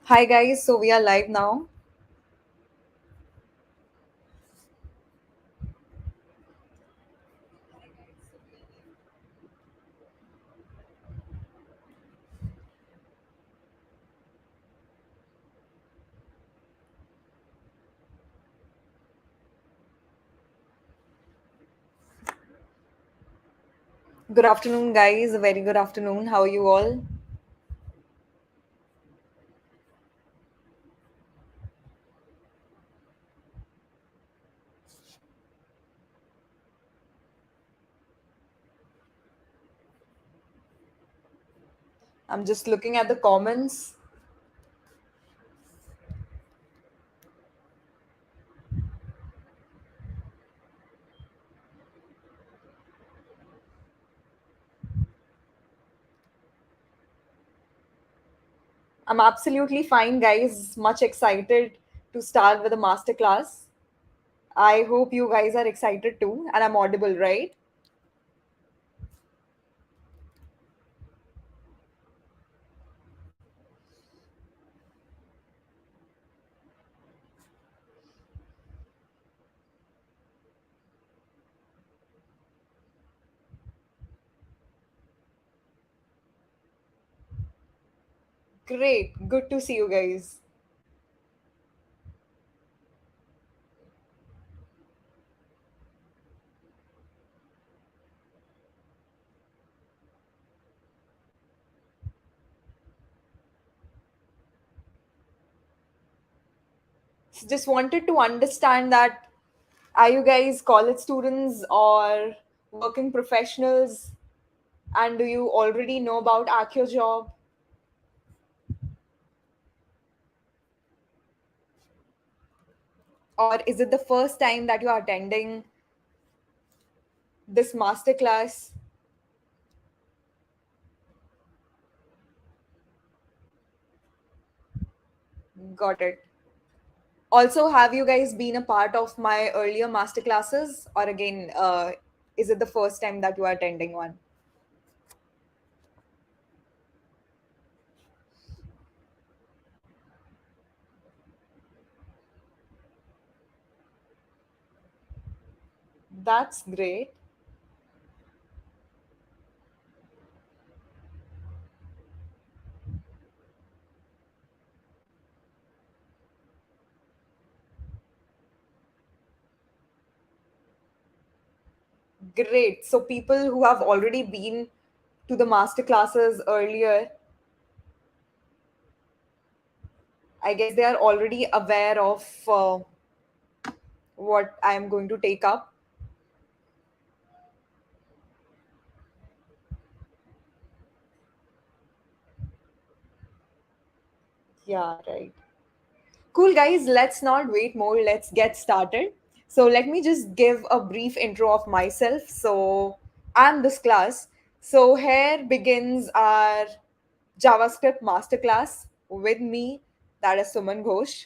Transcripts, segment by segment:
Hi guys, so we are live now. Good afternoon, guys. A very good afternoon. How are you all? I'm just looking at the comments. I'm absolutely fine, guys. Much excited to start with a masterclass. I hope you guys are excited too, and I'm audible, right? Great. Good to see you guys. Just wanted to understand that are you guys college students or working professionals? And do you already know about AccioJob? Or is it the first time that you are attending this masterclass? Got it. Also, have you guys been a part of my earlier masterclasses, or again, is it the first time that you are attending one? That's great. Great. So, people who have already been to the masterclasses earlier, I guess they are already aware of what I am going to take up. Yeah, right. Cool, guys. Let's not wait more. Let's get started. So, let me just give a brief intro of myself. So, I'm this class. So, here begins our JavaScript masterclass with me, that is Suman Ghosh,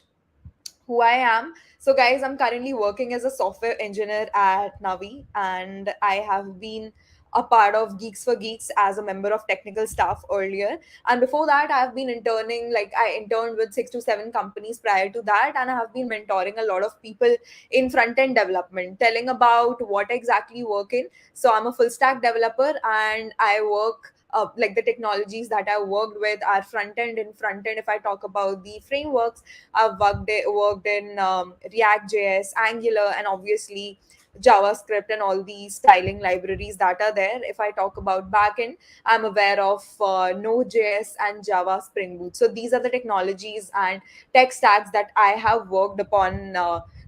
who I am. So, guys, I'm currently working as a software engineer at Navi, and I have been a part of Geeks for Geeks as a member of technical staff earlier. And before that, I've been interning, like, I interned with 6 to 7 companies prior to that, and I have been mentoring a lot of people in front end development, telling about what exactly work in. So, I'm a full stack developer, and I work like the technologies that I worked with are front end. In front end, if I talk about the frameworks, I've worked in React JS, Angular, and obviously JavaScript and all these styling libraries that are there. If I talk about backend, I'm aware of Node.js and Java Spring Boot. So these are the technologies and tech stacks that I have worked upon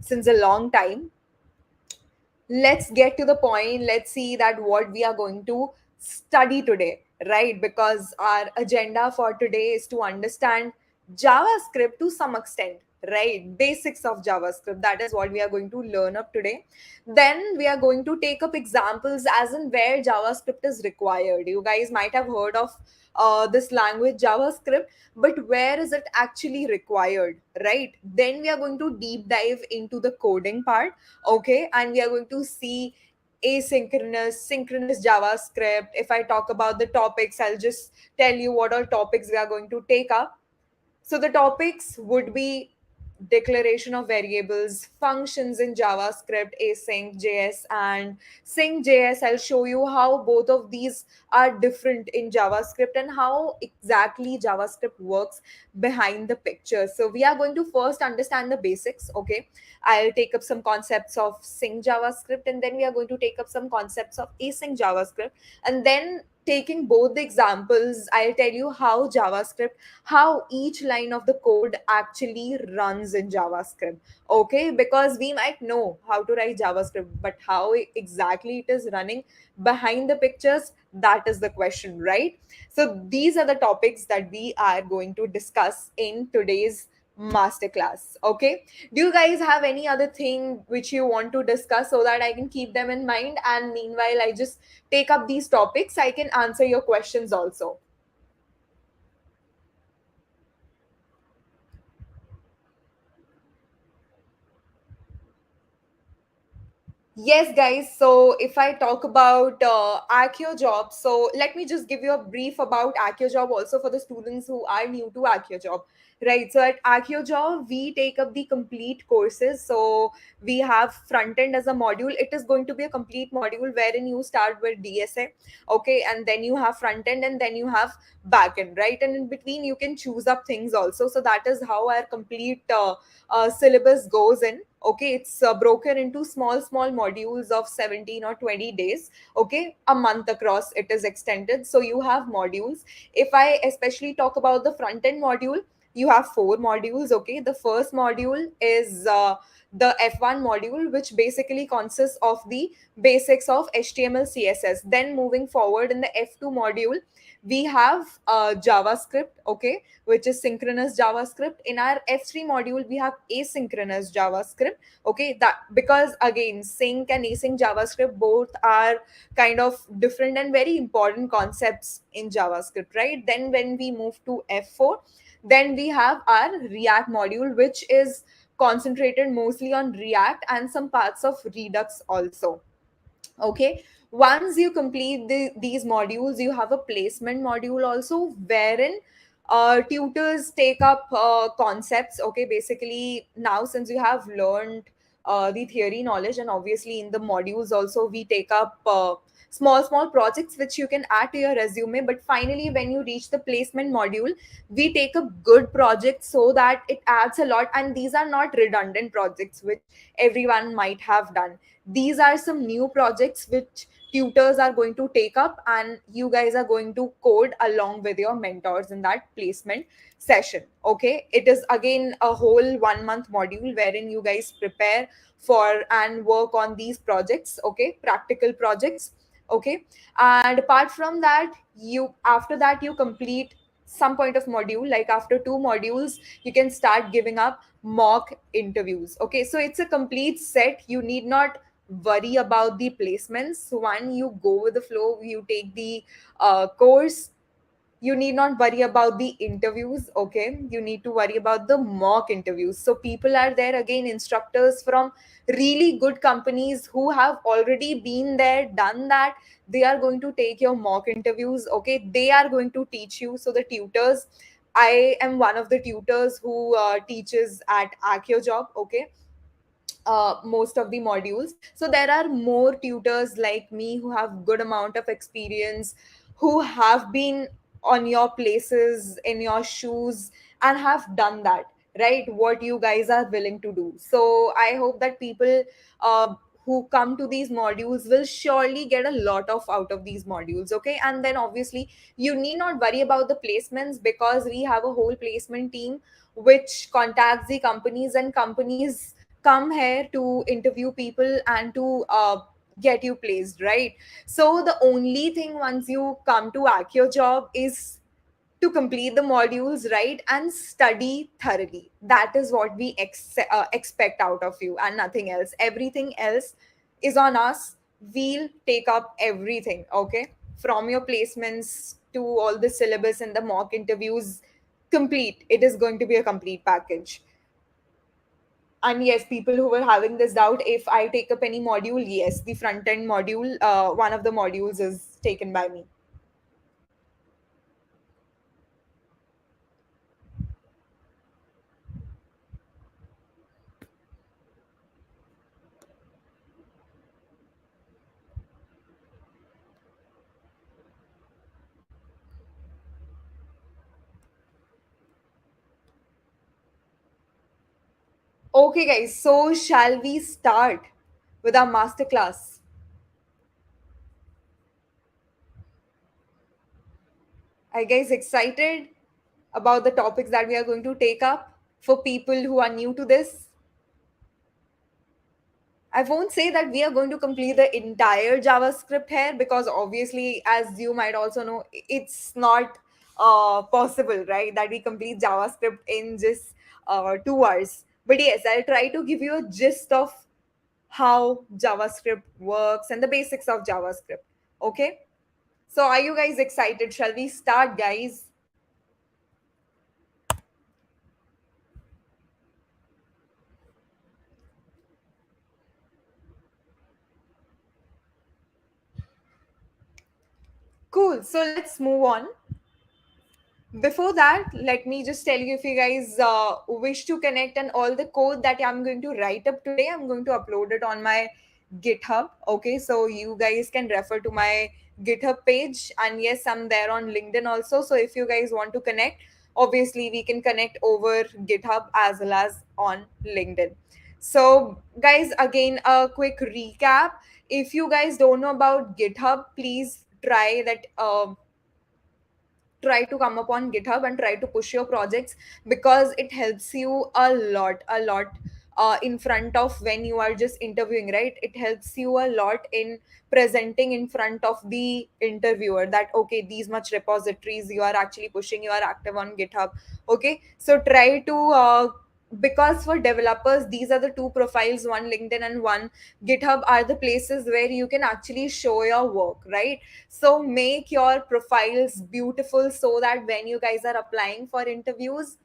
since a long time. Let's get to the point. Let's see that what we are going to study today, right? Because our agenda for today is to understand JavaScript to some extent, right? Basics of JavaScript. That is what we are going to learn up today. Then we are going to take up examples as in where JavaScript is required. You guys might have heard of this language JavaScript, but where is it actually required, right? Then we are going to deep dive into the coding part. Okay, and we are going to see asynchronous, synchronous JavaScript. If I talk about the topics, I'll just tell you what all topics we are going to take up. So the topics would be declaration of variables, functions in JavaScript, async JS and sync JS. I'll show you how both of these are different in JavaScript and how exactly JavaScript works behind the picture. So we are going to first understand the basics, okay? I'll take up some concepts of sync JavaScript, and then we are going to take up some concepts of async JavaScript, and then taking both the examples, I'll tell you how JavaScript, how each line of the code actually runs in JavaScript. Okay, because we might know how to write JavaScript, but how exactly it is running behind the pictures, that is the question, right? So these are the topics that we are going to discuss in today's masterclass. Okay, do you guys have any other thing which you want to discuss so that I can keep them in mind, and meanwhile I just take up these topics, I can answer your questions also. Yes, guys. So if I talk about AccioJob, so let me just give you a brief about AccioJob also for the students who are new to AccioJob. Right. So at AccioJob, we take up the complete courses. So we have front end as a module. It is going to be a complete module wherein you start with DSA, okay, and then you have front end, and then you have back end, right? And in between, you can choose up things also. So that is how our complete syllabus goes in. Okay, it's broken into small modules of 17 or 20 days. Okay, a month across it is extended, so you have modules. If I especially talk about the front end module, you have four modules. Okay, the first module is the F1 module, which basically consists of the basics of HTML CSS. Then moving forward in the F2 module, we have JavaScript, okay, which is synchronous JavaScript. In our F3 module, we have asynchronous JavaScript. Okay, that because again, sync and async JavaScript both are kind of different and very important concepts in JavaScript, right? Then when we move to F4, then we have our React module, which is concentrated mostly on React and some parts of Redux also. Okay, once you complete these modules, you have a placement module also, wherein tutors take up concepts. Okay, basically now since you have learned the theory knowledge, and obviously in the modules also we take up small projects which you can add to your resume. But finally when you reach the placement module, we take up good projects so that it adds a lot, and these are not redundant projects which everyone might have done. These are some new projects which tutors are going to take up, and you guys are going to code along with your mentors in that placement session. Okay, it is again a whole 1 month module wherein you guys prepare for and work on these projects. Okay, practical projects. Okay, and apart from that, you after that you complete some point of module. Like after two modules, you can start giving up mock interviews. Okay, so it's a complete set. You need not worry about the placements. One, you go with the flow, you take the course, you need not worry about the interviews. Okay, you need to worry about the mock interviews. So people are there, again instructors from really good companies who have already been there, done that. They are going to take your mock interviews. Okay, they are going to teach you. So the tutors, I am one of the tutors who teaches at AccioJob. Okay, most of the modules. So there are more tutors like me who have good amount of experience, who have been on your places, in your shoes, and have done that, right? What you guys are willing to do. So I hope that people who come to these modules will surely get a lot of out of these modules. Okay, and then obviously you need not worry about the placements, because we have a whole placement team which contacts the companies, and companies come here to interview people and to get you placed, right? So the only thing once you come to AccioJob is to complete the modules, right, and study thoroughly. That is what we expect out of you, and nothing else. Everything else is on us. We'll take up everything. Okay, from your placements to all the syllabus and the mock interviews, complete. It is going to be a complete package. And yes, people who were having this doubt, if I take up any module, yes, the front end module, one of the modules is taken by me. Okay, guys, so shall we start with our masterclass? Are you guys excited about the topics that we are going to take up for people who are new to this? I won't say that we are going to complete the entire JavaScript here because obviously, as you might also know, it's not possible, right? That we complete JavaScript in just 2 hours. But yes, I'll try to give you a gist of how JavaScript works and the basics of JavaScript. Okay? So, are you guys excited? Shall we start, guys? Cool. So, let's move on. Before that, let me just tell you, if you guys wish to connect, and all the code that I'm going to write up today, I'm going to upload it on my GitHub. Okay, so you guys can refer to my GitHub page, and yes, I'm there on LinkedIn also. So if you guys want to connect, obviously we can connect over GitHub as well as on LinkedIn. So guys, again, a quick recap. If you guys don't know about GitHub, please try to come up on GitHub and try to push your projects, because it helps you a lot in front of when you are just interviewing, right? It helps you a lot in presenting in front of the interviewer that okay, these much repositories you are actually pushing, you are active on GitHub. Okay, so try to because for developers, these are the two profiles, one LinkedIn and one GitHub, are the places where you can actually show your work, right? So make your profiles beautiful so that when you guys are applying for interviews,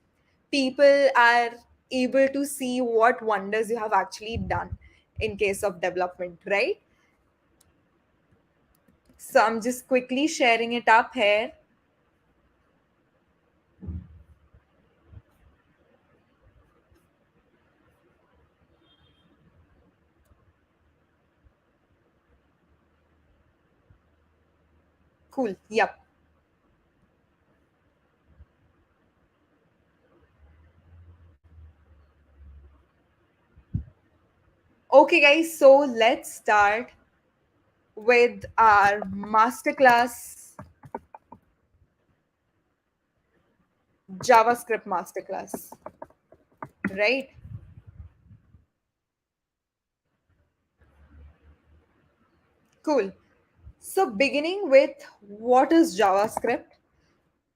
people are able to see what wonders you have actually done in case of development, right? So I'm just quickly sharing it up here. Cool. Yep. Okay, guys. So let's start with our masterclass, JavaScript masterclass, right? Cool. So beginning with what is JavaScript?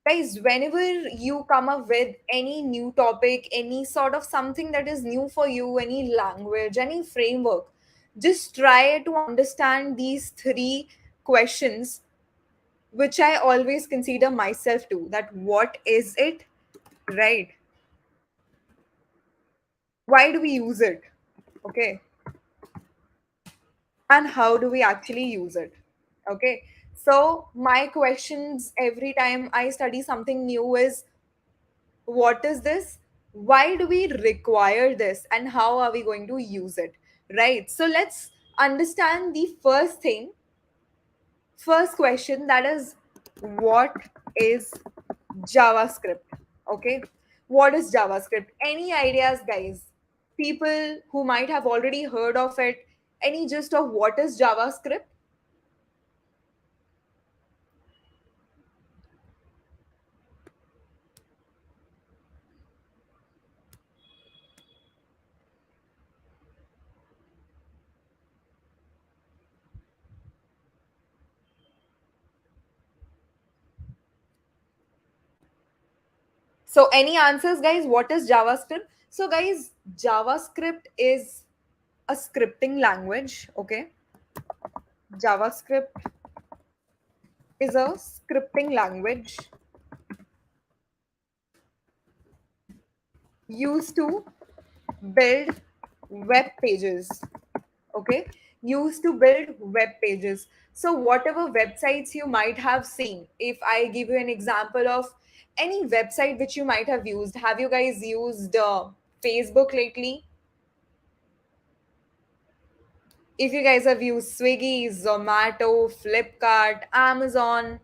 Guys, whenever you come up with any new topic, any sort of something that is new for you, any language, any framework, just try to understand these three questions, which I always consider myself to, that what is it, right? Why do we use it? Okay. And how do we actually use it? Okay. So my questions every time I study something new is, what is this, why do we require this, and how are we going to use it, right? So let's understand the first question, that is, what is JavaScript? Okay, what is JavaScript? Any ideas, guys? People who might have already heard of it, any gist of what is JavaScript? So any answers, guys? What is JavaScript? So guys, JavaScript is a scripting language. Okay, JavaScript is a scripting language used to build web pages. Okay, used to build web pages. So, whatever websites you might have seen, if I give you an example of any website which you might have used, have you guys used Facebook lately? If you guys have used Swiggy, Zomato, Flipkart, Amazon,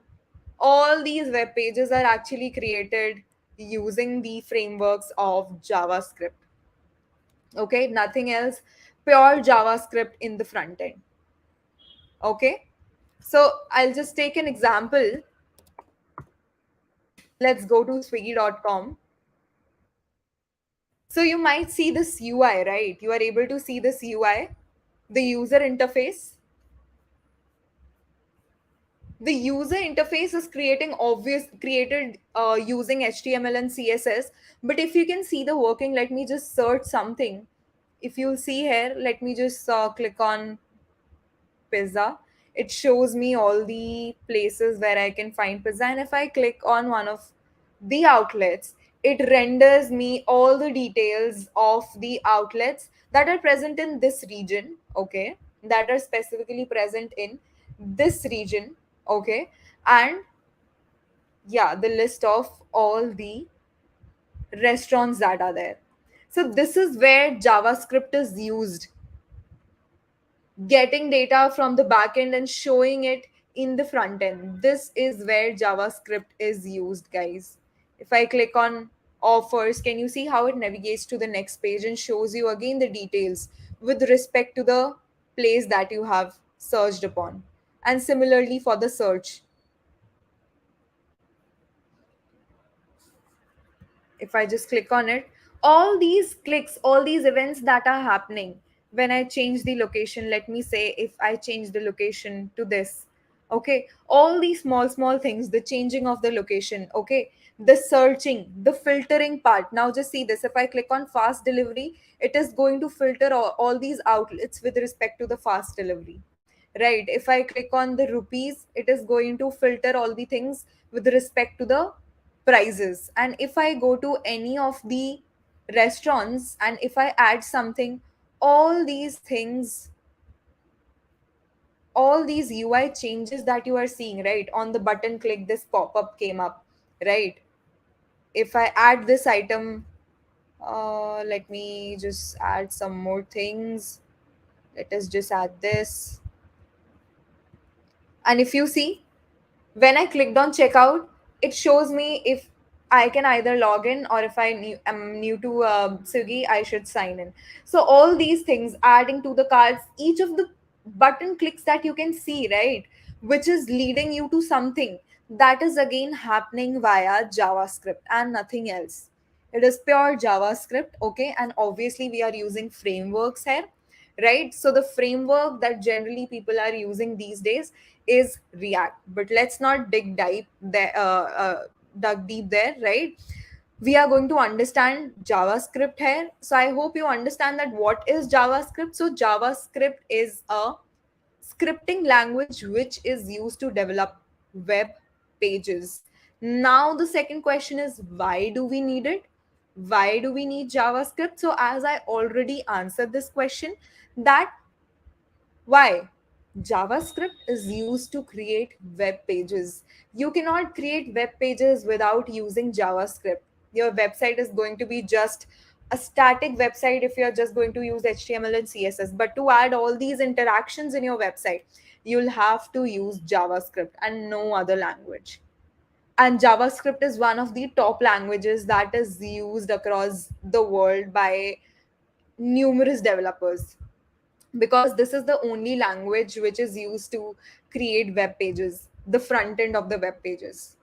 all these web pages are actually created using the frameworks of JavaScript. Okay, nothing else. Pure JavaScript in the front end. Okay, so I'll just take an example. Let's go to swiggy.com. So you might see this UI, right? You are able to see this UI, the user interface. The user interface is created using HTML and CSS. But if you can see the working, let me just search something. If you see here, let me just click on pizza. It shows me all the places where I can find pizza, and if I click on one of the outlets, it renders me all the details of the outlets that are present in this region. Okay, that are specifically present in this region. Okay, and yeah, the list of all the restaurants that are there. So this is where JavaScript is used, getting data from the backend and showing it in the front end. This is where JavaScript is used, guys. If I click on offers, can you see how it navigates to the next page and shows you again the details with respect to the place that you have searched upon? And similarly for the search, if I just click on it, all these clicks, all these events that are happening when I change the location, let me say if I change the location to this, okay, all these small things, the changing of the location, okay, the searching, the filtering part. Now just see this. If I click on fast delivery, it is going to filter all these outlets with respect to the fast delivery. Right. If I click on the rupees, it is going to filter all the things with respect to the prices. And if I go to any of the restaurants and if I add something, all these things, all these UI changes that you are seeing, right, on the button click, this pop up came up, right? If I add this item, let me just add some more things. Let us just add this. And if you see, when I clicked on checkout, it shows me if I can either log in, or if am new to Swiggy, I should sign in. So all these things adding to the cards, each of the button clicks that you can see, right, which is leading you to something, that is again happening via JavaScript and nothing else. It is pure JavaScript, okay, and obviously we are using frameworks here, right? So the framework that generally people are using these days is React. But let's not dug deep there, right? We are going to understand JavaScript here. So I hope you understand that what is JavaScript. So JavaScript is a scripting language which is used to develop web pages. Now the second question is, why do we need it? Why do we need JavaScript? So as I already answered this question, that why? JavaScript is used to create web pages. You cannot create web pages without using JavaScript. Your website is going to be just a static website if you're just going to use HTML and CSS. But to add all these interactions in your website, you'll have to use JavaScript and no other language. And JavaScript is one of the top languages that is used across the world by numerous developers, because this is the only language which is used to create web pages, the front end of the web pages.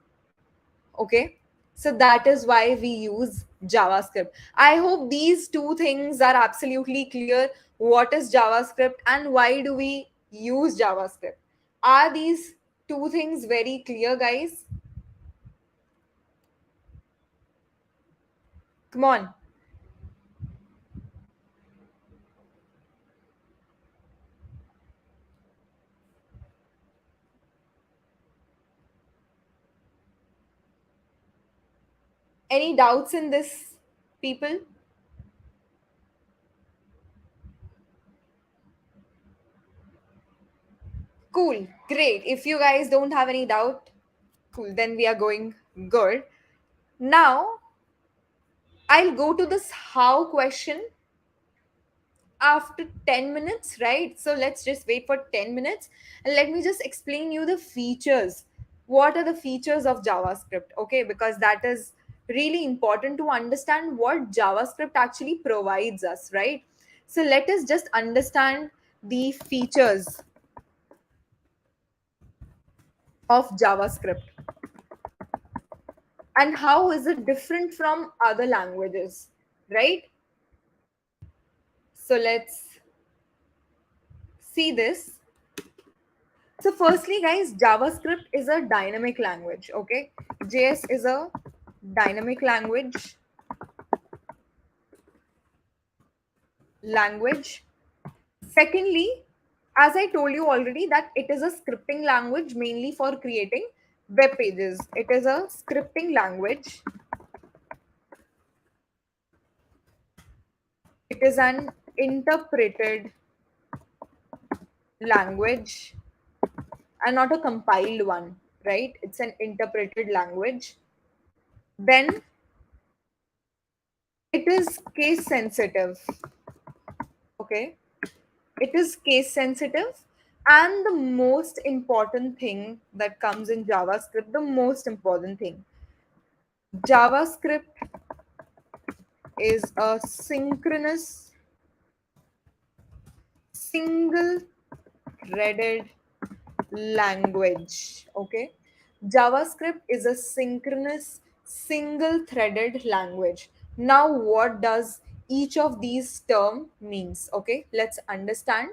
Okay, so that is why we use JavaScript. I hope these two things are absolutely clear. What is JavaScript and why do we use JavaScript? Are these two things very clear, guys? Come on. Any doubts in this, people? Cool, great. If you guys don't have any doubt, cool, then we are going good. Now, I'll go to this how question after 10 minutes, right? So let's just wait for 10 minutes and let me just explain you the features. What are the features of JavaScript? Okay, because that is really important to understand what JavaScript actually provides us, right? So let us just understand the features of JavaScript and how is it different from other languages, right? So let's see this. So firstly, guys, JavaScript is a dynamic language, okay? JS is a dynamic language. Secondly, as I told you already, that it is a scripting language mainly for creating web pages. It is a scripting language. It is an interpreted language and not a compiled one, right? It's an interpreted language. Then it is case sensitive, okay? It is case sensitive. And the most important thing that comes in JavaScript, the most important thing, JavaScript is a synchronous, single threaded language. Okay. JavaScript is a synchronous, single threaded language. Now, what does each of these term means? Okay, let's understand.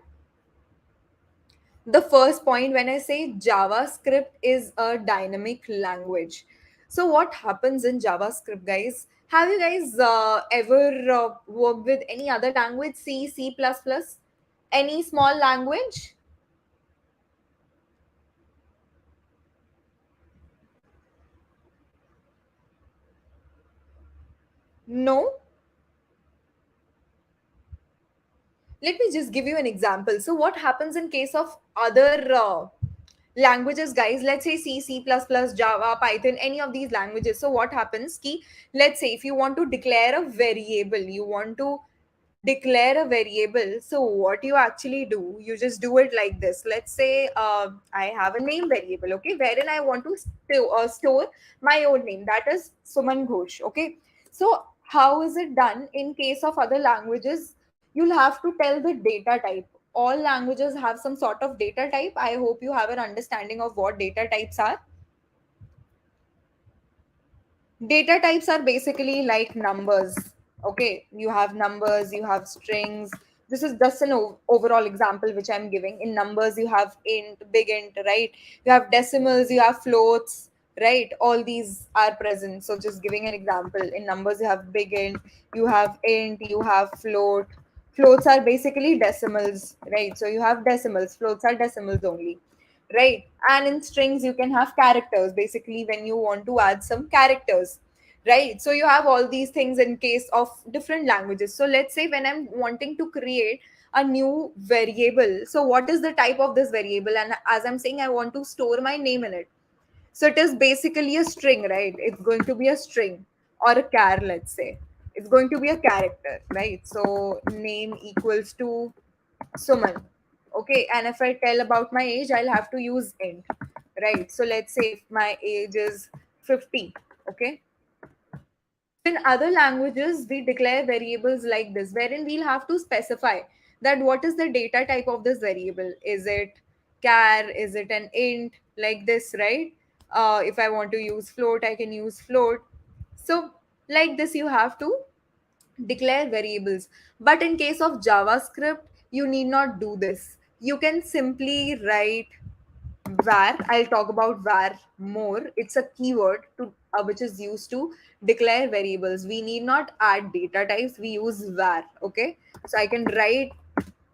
The first point, when I say JavaScript is a dynamic language. So what happens in JavaScript, guys? Have you guys ever worked with any other language, C, C++, any small language? No. Let me just give you an example. So what happens in case of other languages, guys? Let's say C, C++, Java, Python, any of these languages. So what happens ki, let's say if you want to declare a variable, you want to declare a variable, so what you actually do, you just do it like this. Let's say I have a name variable, okay, wherein I want to store my own name, that is Suman Ghosh, okay. So how is it done in case of other languages? You'll have to tell the data type. All languages have some sort of data type. I hope you have an understanding of what data types are. Data types are basically like numbers. Okay, you have numbers, you have strings. This is just an overall example which I'm giving. In numbers, you have int, big int, right? You have decimals, you have floats, right? All these are present. So, just giving an example. In numbers, you have big int, you have int, you have float. Floats are basically decimals, right? So, you have decimals, floats are decimals only, right? And in strings you can have characters, basically when you want to add some characters, right? So you have all these things in case of different languages. So let's say when I'm wanting to create a new variable, so what is the type of this variable? And as I'm saying, I want to store my name in it, so it is basically a string, right? It's going to be a string or a char, let's say. It's going to be a character, right? So name equals to Suman. Okay, and if I tell about my age, I'll have to use int, right? So let's say if my age is 50, okay. In other languages, we declare variables like this, wherein we'll have to specify that what is the data type of this variable. Is it char? Is it an int? Like this, right? If I want to use float, I can use float. So, like this, you have to declare variables. But in case of JavaScript, you need not do this. You can simply write var. I'll talk about var more. It's a keyword to which is used to declare variables. We need not add data types. We use var. Okay, so I can write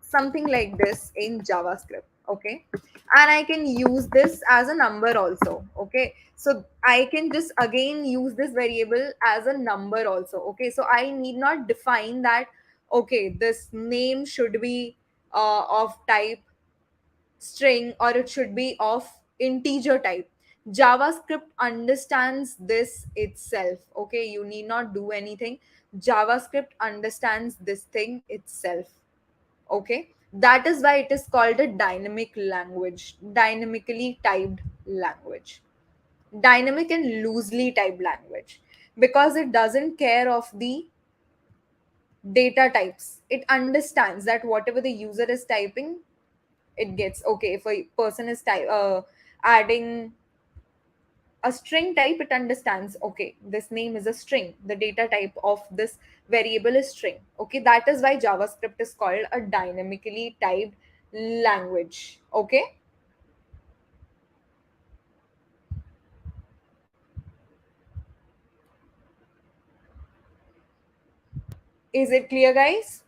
something like this in JavaScript. Okay, and I can use this as a number also. Okay, so I can just again use this variable as a number also. Okay, so I need not define that. Okay, this name should be of type string or it should be of integer type. JavaScript understands this itself. Okay, you need not do anything. JavaScript understands this thing itself. Okay, that is why it is called a dynamic language, dynamically typed language, dynamic and loosely typed language. because it doesn't care of the data types. It understands that whatever the user is typing, it gets. Okay, if a person is adding a string type, it understands, okay, this name is a string, the data type of this variable is string. Okay, that is why JavaScript is called a dynamically typed language. Okay, is it clear, guys?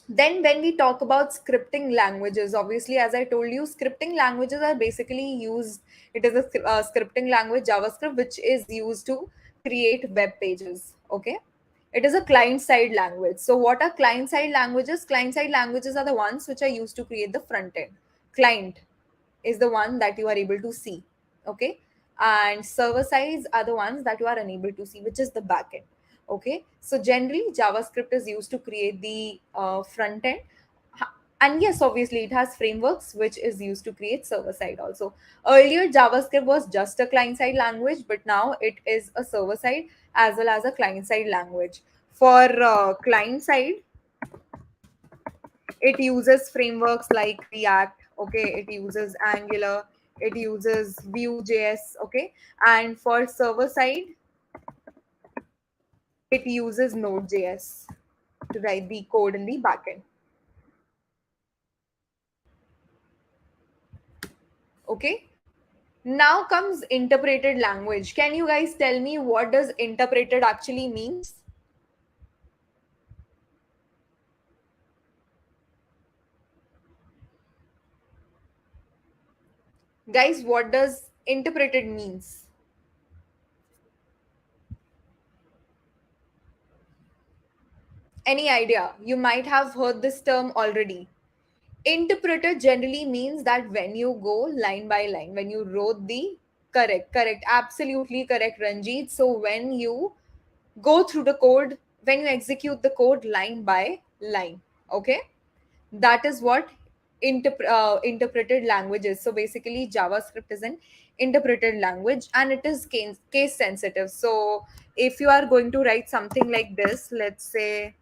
Then when we talk about scripting languages, obviously, as I told you, scripting languages are basically used. It is a scripting language, JavaScript, which is used to create web pages. Okay, it is a client side language. So what are client side languages? Client side languages are the ones which are used to create the front end. Client is the one that you are able to see. Okay, and server sides are the ones that you are unable to see, which is the backend. Okay, so generally JavaScript is used to create the front end. And yes, obviously it has frameworks which is used to create server side also. Earlier JavaScript was just a client side language, but now it is a server side as well as a client side language. For client side, it uses frameworks like React. Okay, it uses Angular, it uses Vue.js. Okay, and for server side, it uses Node.js to write the code in the backend. Okay, now comes interpreted language. Can you guys tell me what does interpreted actually means? Guys, what does interpreted means? Any idea? You might have heard this term already. Interpreter generally means that when you go line by line, when you wrote the correct, absolutely correct, Ranjit. So when you go through the code, when you execute the code line by line, okay, that is what interpreted language is. So basically JavaScript is an interpreted language, and it is case sensitive. So if you are going to write something like this, let's say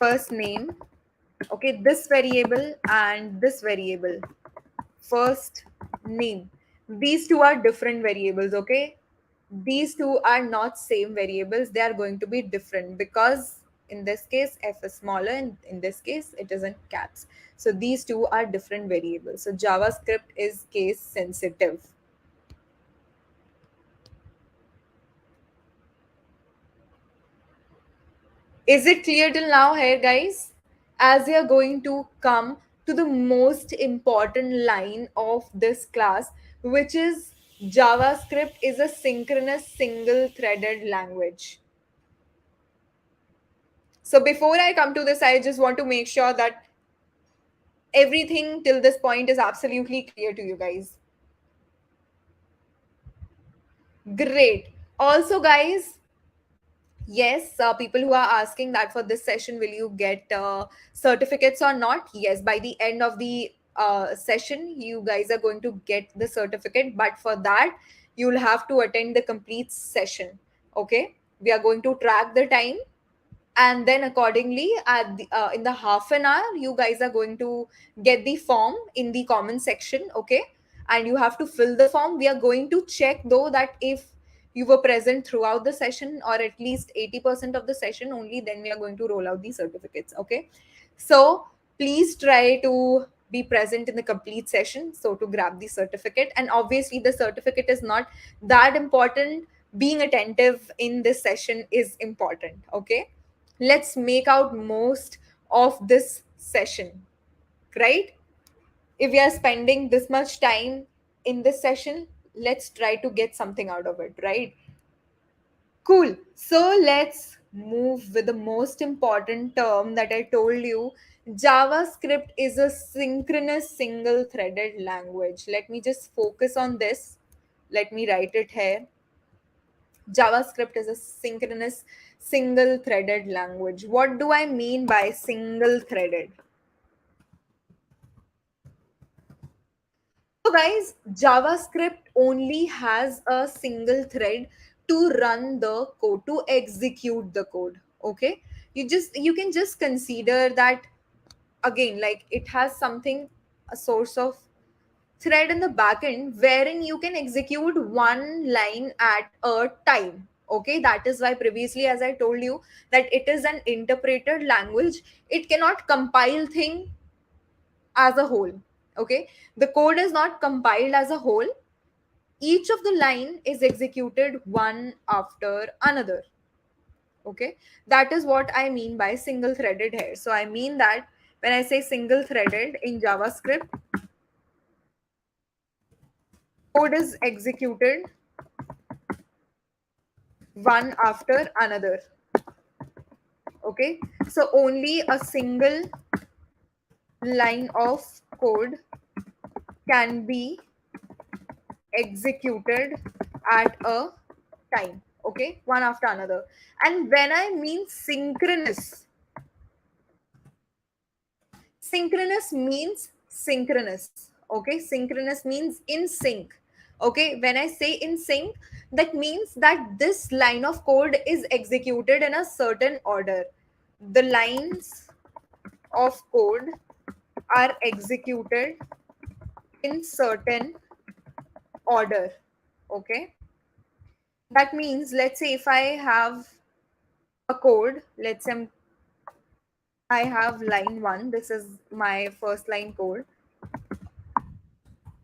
first name, okay, this variable and this variable, first name, these two are different variables. Okay, these two are not same variables, they are going to be different, because in this case f is smaller and in this case it is in caps. So these two are different variables, so JavaScript is case sensitive. Is it clear till now here, guys? As we are going to come to the most important line of this class, which is JavaScript is a synchronous single threaded language. So before I come to this, I just want to make sure that everything till this point is absolutely clear to you guys. Great. Also, guys, yes, people who are asking that for this session, will you get certificates or not? Yes, by the end of the session, you guys are going to get the certificate. But for that, you'll have to attend the complete session. Okay, we are going to track the time, and then accordingly in the half an hour you guys are going to get the form in the comment section. Okay, and you have to fill the form. We are going to check though that if you were present throughout the session or at least 80% of the session, only then we are going to roll out the certificates. Okay, so please try to be present in the complete session so to grab the certificate. And obviously the certificate is not that important, being attentive in this session is important. Okay, let's make out most of this session, right? If we are spending this much time in this session, let's try to get something out of it, right? Cool. So let's move with the most important term that I told you. JavaScript is a synchronous single threaded language. Let me just focus on this. Let me write it here. JavaScript is a synchronous single threaded language. What do I mean by single threaded? So, guys, JavaScript only has a single thread to run the code, to execute the code. Okay, you can just consider that again, like it has something, a source of thread in the backend wherein you can execute one line at a time. Okay, that is why previously, as I told you, that it is an interpreted language. It cannot compile thing as a whole. Okay, the code is not compiled as a whole. Each of the line is executed one after another. Okay, that is what I mean by single threaded here. So I mean that when I say single threaded in JavaScript, code is executed one after another. Okay, so only a single line of code can be executed at a time. Okay, one after another. And when I mean synchronous, synchronous means synchronous. Okay, synchronous means in sync. Okay, when I say in sync, that means that this line of code is executed in a certain order. The lines of code are executed in certain order. Okay, that means, let's say if I have a code, let's say I have line 1, this is my first line code.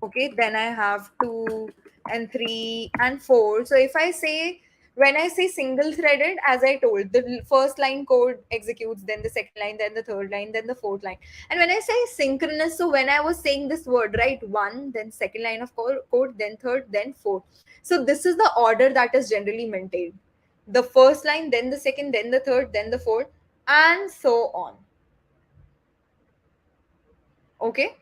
Okay, then I have 2 and 3 and 4. So if I say, when I say single threaded, as I told, the first line code executes, then the second line, then the third line, then the fourth line. And when I say synchronous, so when I was saying this word, right, one, then second line of code, then third, then fourth. So this is the order that is generally maintained: the first line, then the second, then the third, then the fourth, and so on. Okay,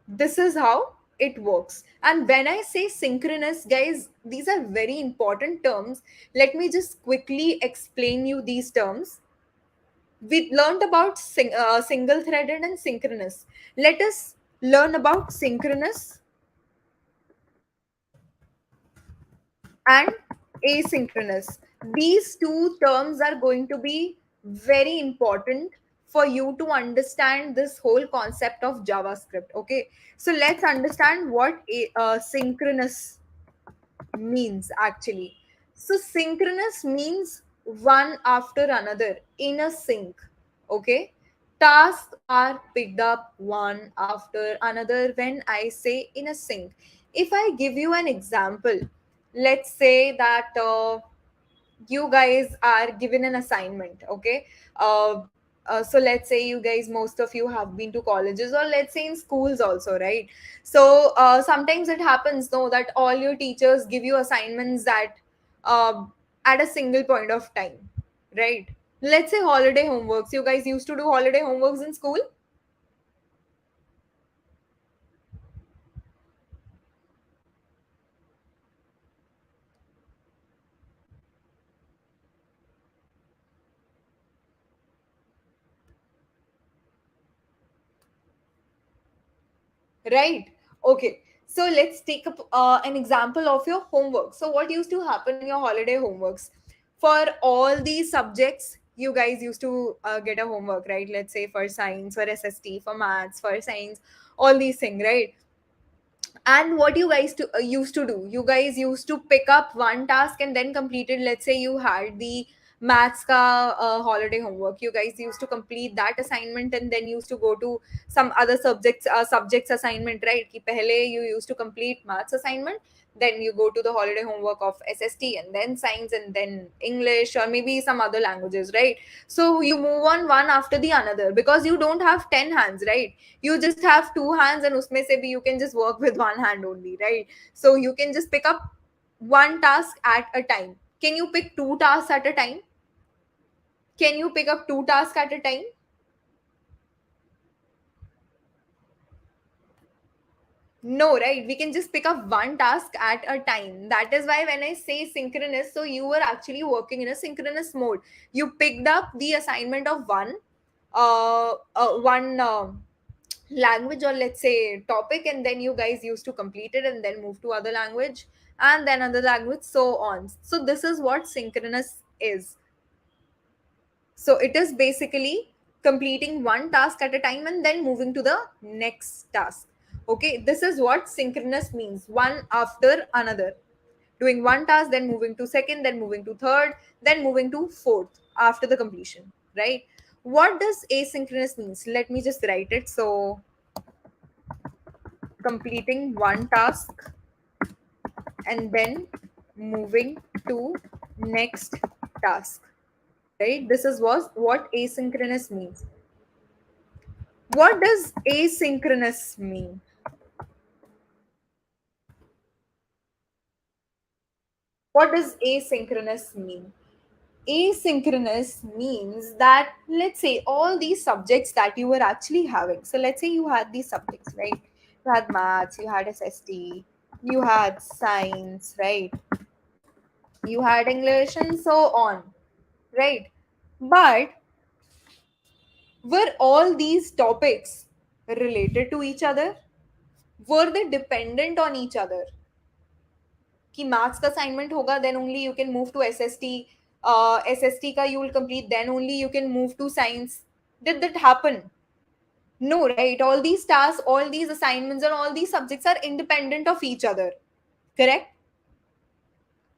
this is how it works. And when I say synchronous, guys, these are very important terms. Let me just quickly explain you these terms. We learned about single threaded and synchronous. Let us learn about synchronous and asynchronous. These two terms are going to be very important for you to understand this whole concept of JavaScript. Okay, so let's understand what synchronous means actually. So synchronous means one after another in a sync. Okay, tasks are picked up one after another when I say in a sync. If I give you an example, let's say that you guys are given an assignment. Okay, uh, so let's say you guys, most of you have been to colleges, or let's say in schools also, right? So sometimes it happens though that all your teachers give you assignments that uh, at a single point of time, right? Let's say holiday homeworks. You guys used to do holiday homeworks in school. Right. Okay. So let's take up an example of your homework. So what used to happen in your holiday homeworks? For all these subjects, you guys used to get a homework, right? Let's say for science, for SST, for maths, for science, all these things, right? And what you guys used to do, you guys used to pick up one task and then complete it. Let's say you had the maths ka holiday homework, you guys used to complete that assignment and then used to go to some other subjects assignment, right? Ki pehle you used to complete maths assignment, then you go to the holiday homework of SST and then science and then English or maybe some other languages, right? So you move on one after the another because you don't have 10 hands, right? You just have two hands and usme se bhi you can just work with one hand only, right? So you can just pick up one task at a time. Can you pick two tasks at a time? Can you pick up two tasks at a time? No, right? We can just pick up one task at a time. That is why when I say synchronous, so you were actually working in a synchronous mode. You picked up the assignment of one language, or let's say topic, and then you guys used to complete it and then move to other language and then another language, so on. So this is what synchronous is. So it is basically completing one task at a time and then moving to the next task. Okay, this is what synchronous means, one after another. Doing one task, then moving to second, then moving to third, then moving to fourth after the completion, right? What does asynchronous means? Let me just write it. So completing one task and then moving to next task, right? This is what asynchronous means. What does asynchronous mean? What does asynchronous mean? Asynchronous means that, let's say, all these subjects that you were actually having. So let's say you had these subjects, right? You had maths, you had SST, you had science, right? You had English and so on, right? But were all these topics related to each other? Were they dependent on each other? कि maths का assignment होगा then only you can move to SST, SST का you will complete then only you can move to science. Did that happen? No, right? All these tasks, all these assignments, and all these subjects are independent of each other. Correct?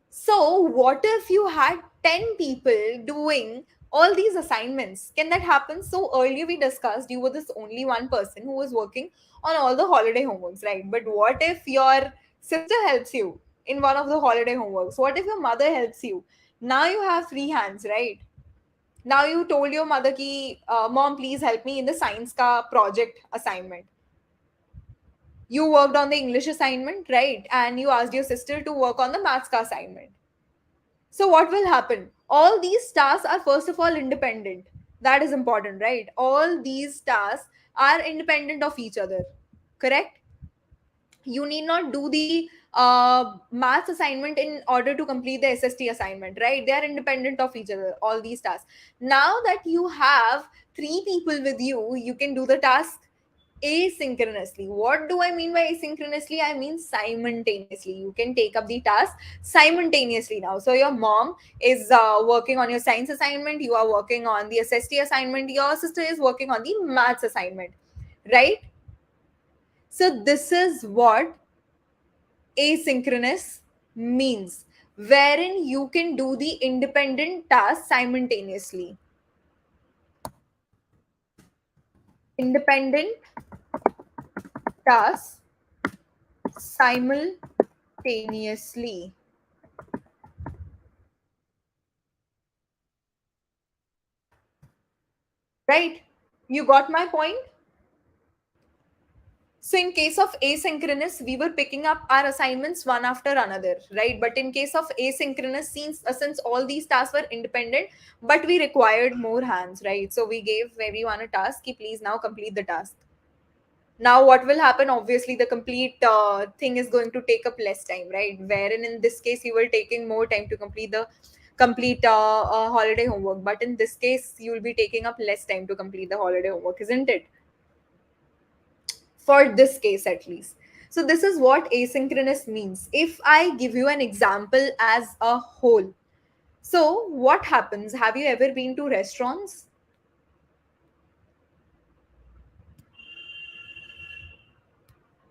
So, what if you had 10 people doing all these assignments? Can that happen? So, earlier we discussed you were this only one person who was working on all the holiday homeworks, right? But what if your sister helps you in one of the holiday homeworks? What if your mother helps you? Now you have free hands, right? Now you told your mother ki, mom, please help me in the science ka project assignment. You worked on the English assignment, right? And you asked your sister to work on the maths ka assignment. So what will happen? All these tasks are first of all independent. That is important, right? All these tasks are independent of each other. Correct? You need not do the maths assignment in order to complete the SST assignment, right? They are independent of each other, all these tasks. Now that you have three people with you, you can do the task asynchronously. What do I mean by asynchronously? I mean simultaneously. You can take up the task simultaneously now. So your mom is working on your science assignment, you are working on the SST assignment, your sister is working on the maths assignment, right? So this is what asynchronous means, wherein you can do the independent tasks simultaneously. Independent tasks simultaneously. Right? You got my point? So in case of asynchronous, we were picking up our assignments one after another, right? But in case of asynchronous, since all these tasks were independent, but we required more hands, right? So we gave everyone a task, ki please now complete the task. Now what will happen? Obviously, the complete thing is going to take up less time, right? Wherein in this case, you were taking more time to complete the complete holiday homework, but in this case, you will be taking up less time to complete the holiday homework, isn't it? For this case at least. So this is what asynchronous means. If I give you an example as a whole, so what happens? Have you ever been to restaurants?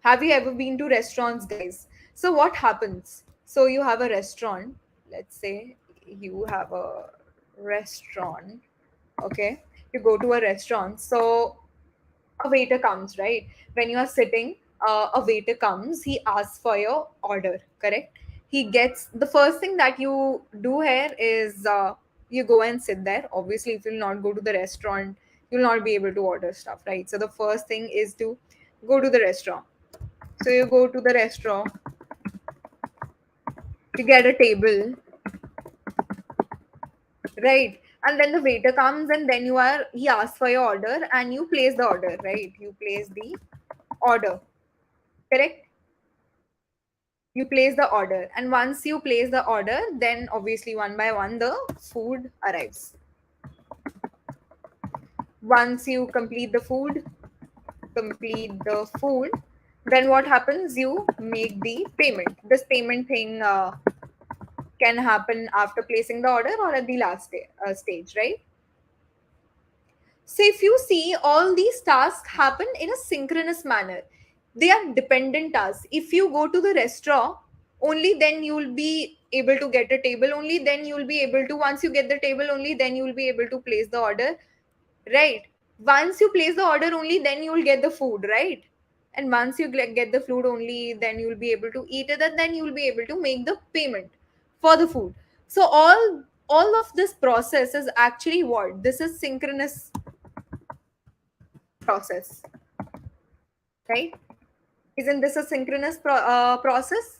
Have you ever been to restaurants, guys? So what happens? So you have a restaurant. Let's say you have a restaurant. Okay, you go to a restaurant. So a waiter comes, right? When you are sitting, a waiter comes, he asks for your order, correct? He gets the first thing that you do here is you go and sit there. Obviously, if you'll not go to the restaurant, you'll not be able to order stuff, right? So the first thing is to go to the restaurant. So you go to the restaurant, you get a table, right? And then the waiter comes and then he asks for your order and you place the order, right? You place the order, correct? You place the order, and once you place the order, then obviously one by one the food arrives. Once you complete the food, Then what happens? You make the payment. This payment thing can happen after placing the order or at the last stage, right? So if you see, all these tasks happen in a synchronous manner. They are dependent tasks. If you go to the restaurant, only then you will be able to get a table. Only then you will be able to, once you get the table, only then you will be able to place the order, right? Once you place the order, only then you will get the food, right? And once you get the food, only then you will be able to eat it, and then you will be able to make the payment for the food. So all of this process is actually what? This is synchronous process, right? Isn't this a synchronous process?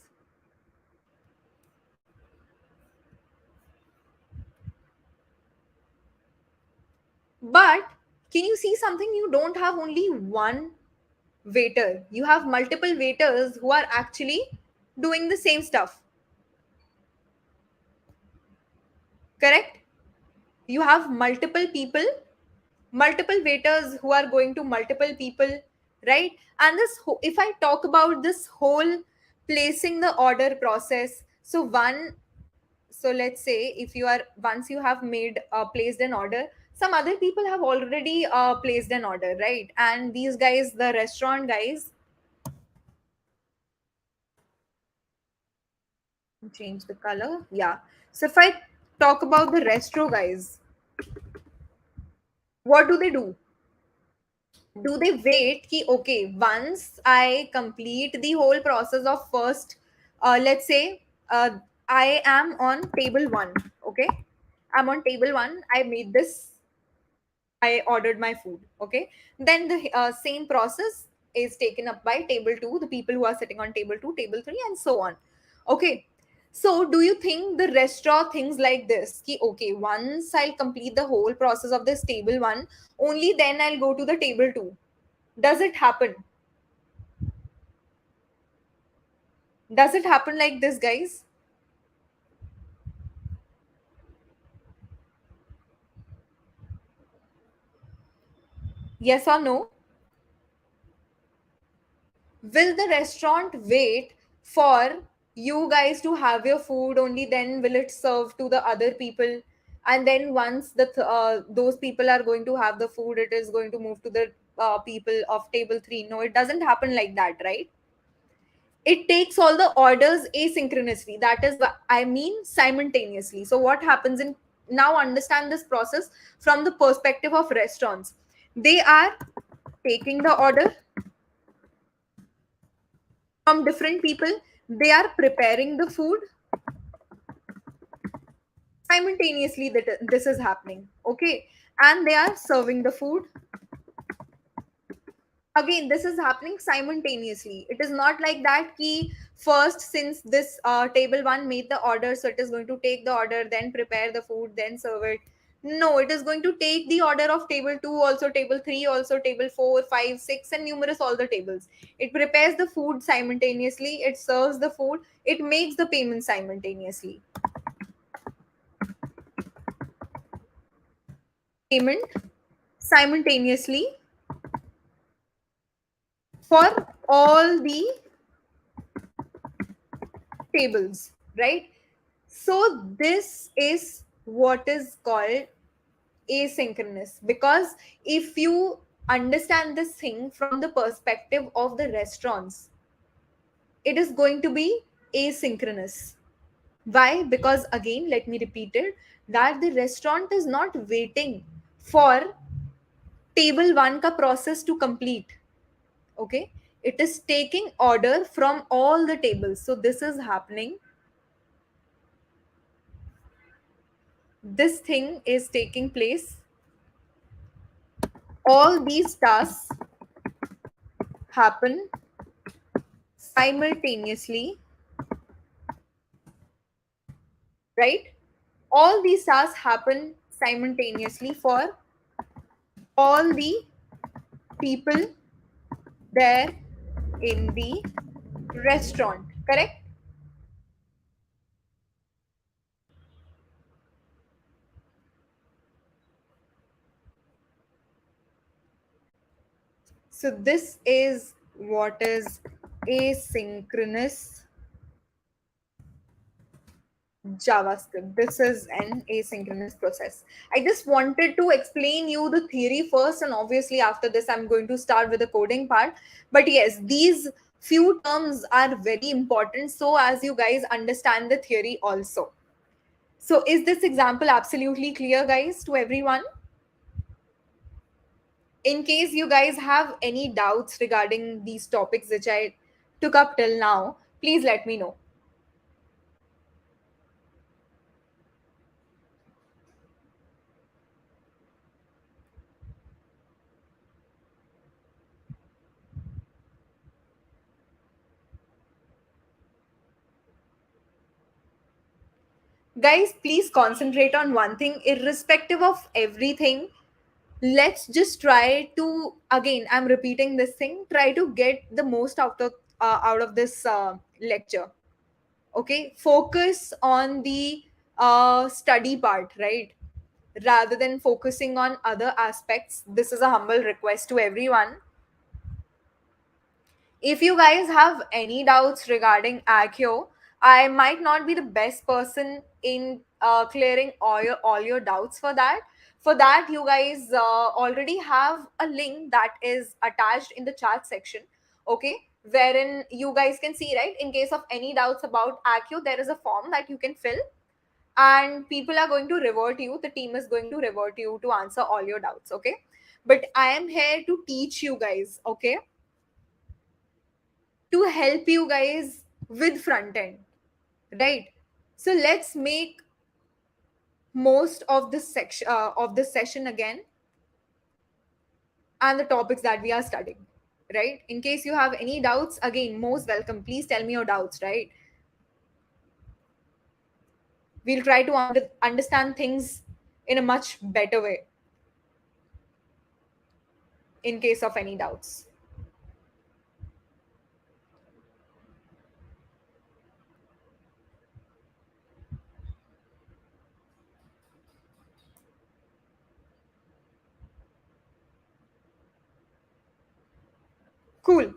But can you see something? You don't have only one waiter, you have multiple waiters who are actually doing the same stuff, correct? You have multiple people, multiple waiters who are going to multiple people, right? And if I talk about this whole placing the order process, so one, so let's say if you are, once you have made placed an order, some other people have already placed an order, right? And these guys, the restaurant guys, change the color, yeah. So if I talk about the restaurant guys, what do? Do they wait ki, okay, once I complete the whole process of first, let's say, I am on table 1, okay, I'm on table 1, I made this, I ordered my food, okay. Then the same process is taken up by table 2, the people who are sitting on table 2, table 3, and so on. Okay. So do you think the restaurant thinks like this? Ki, okay, once I'll complete the whole process of this table 1, only then I'll go to the table 2. Does it happen? Does it happen like this, guys? Yes or no? Will the restaurant wait for you guys to have your food, only then will it serve to the other people? And then once those people are going to have the food, it is going to move to the people of table 3. No, it doesn't happen like that, right? It takes all the orders asynchronously. That is what I mean, simultaneously. So what happens in, now understand this process from the perspective of restaurants. They are taking the order from different people, they are preparing the food simultaneously, that this is happening, okay, and they are serving the food. Again, this is happening simultaneously. It is not like that key first, since this table 1 made the order, so it is going to take the order, then prepare the food, then serve it. No, it is going to take the order of table 2 also, table 3 also, table 4, 5, 6, and numerous all the tables. It prepares the food simultaneously, it serves the food, it makes the payment simultaneously. Payment simultaneously for all the tables, right? So this is what is called asynchronous, because if you understand this thing from the perspective of the restaurants, it is going to be asynchronous. Why? Because again, let me repeat it, that the restaurant is not waiting for table 1 ka process to complete, okay, it is taking order from all the tables. So this is happening, this thing is taking place, all these tasks happen simultaneously, right? All these tasks happen simultaneously for all the people there in the restaurant, correct? So this is what is Asynchronous JavaScript. This is an asynchronous process. I just wanted to explain you the theory first, and obviously after this, I'm going to start with the coding part. But yes, these few terms are very important. So as you guys understand the theory also. So is this example absolutely clear, guys, to everyone? In case you guys have any doubts regarding these topics which I took up till now, please let me know. Guys, please concentrate on one thing, irrespective of everything. Let's just try to, again, I'm repeating this thing, try to get the most out of this lecture. Okay, focus on the study part, right, rather than focusing on other aspects. This is a humble request to everyone. If you guys have any doubts regarding Accio, I might not be the best person in clearing all your doubts for that. For that, you guys already have a link that is attached in the chat section, okay, wherein you guys can see, right, in case of any doubts about Accio, there is a form that you can fill, and people are going to revert you. The team is going to revert you to answer all your doubts, okay? But I am here to teach you guys, okay, to help you guys with front end, right? So let's make most of this session again, and the topics that we are studying, right? In case you have any doubts, again, most welcome, please tell me your doubts, right? We'll try to understand things in a much better way in case of any doubts. Cool.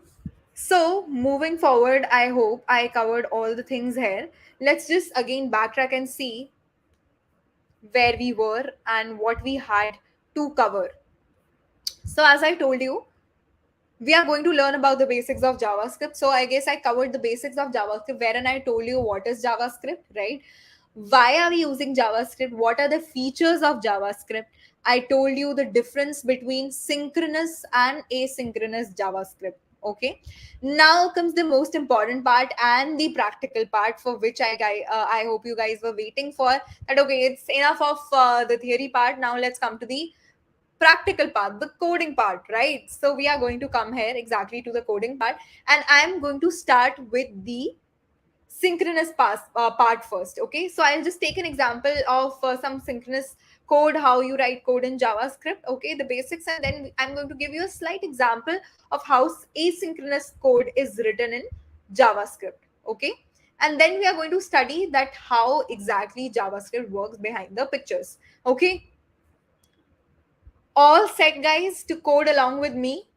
So moving forward, I hope I covered all the things here. Let's just again backtrack and see where we were and what we had to cover. So, as I told you, we are going to learn about the basics of JavaScript. So, I guess I covered the basics of JavaScript, wherein I told you what is JavaScript, right? Why are we using JavaScript? What are the features of JavaScript? I told you the difference between synchronous and asynchronous JavaScript. Okay. Now comes the most important part and the practical part, for which I hope you guys were waiting for. That okay, it's enough of the theory part. Now let's come to the practical part, the coding part, right? So we are going to come here exactly to the coding part, and I'm going to start with the synchronous part first. Okay, so I'll just take an example of some synchronous code, how you write code in JavaScript, okay, the basics, and then I'm going to give you a slight example of how asynchronous code is written in JavaScript, okay? And then we are going to study that how exactly JavaScript works behind the pictures, okay? All set, guys, to code along with me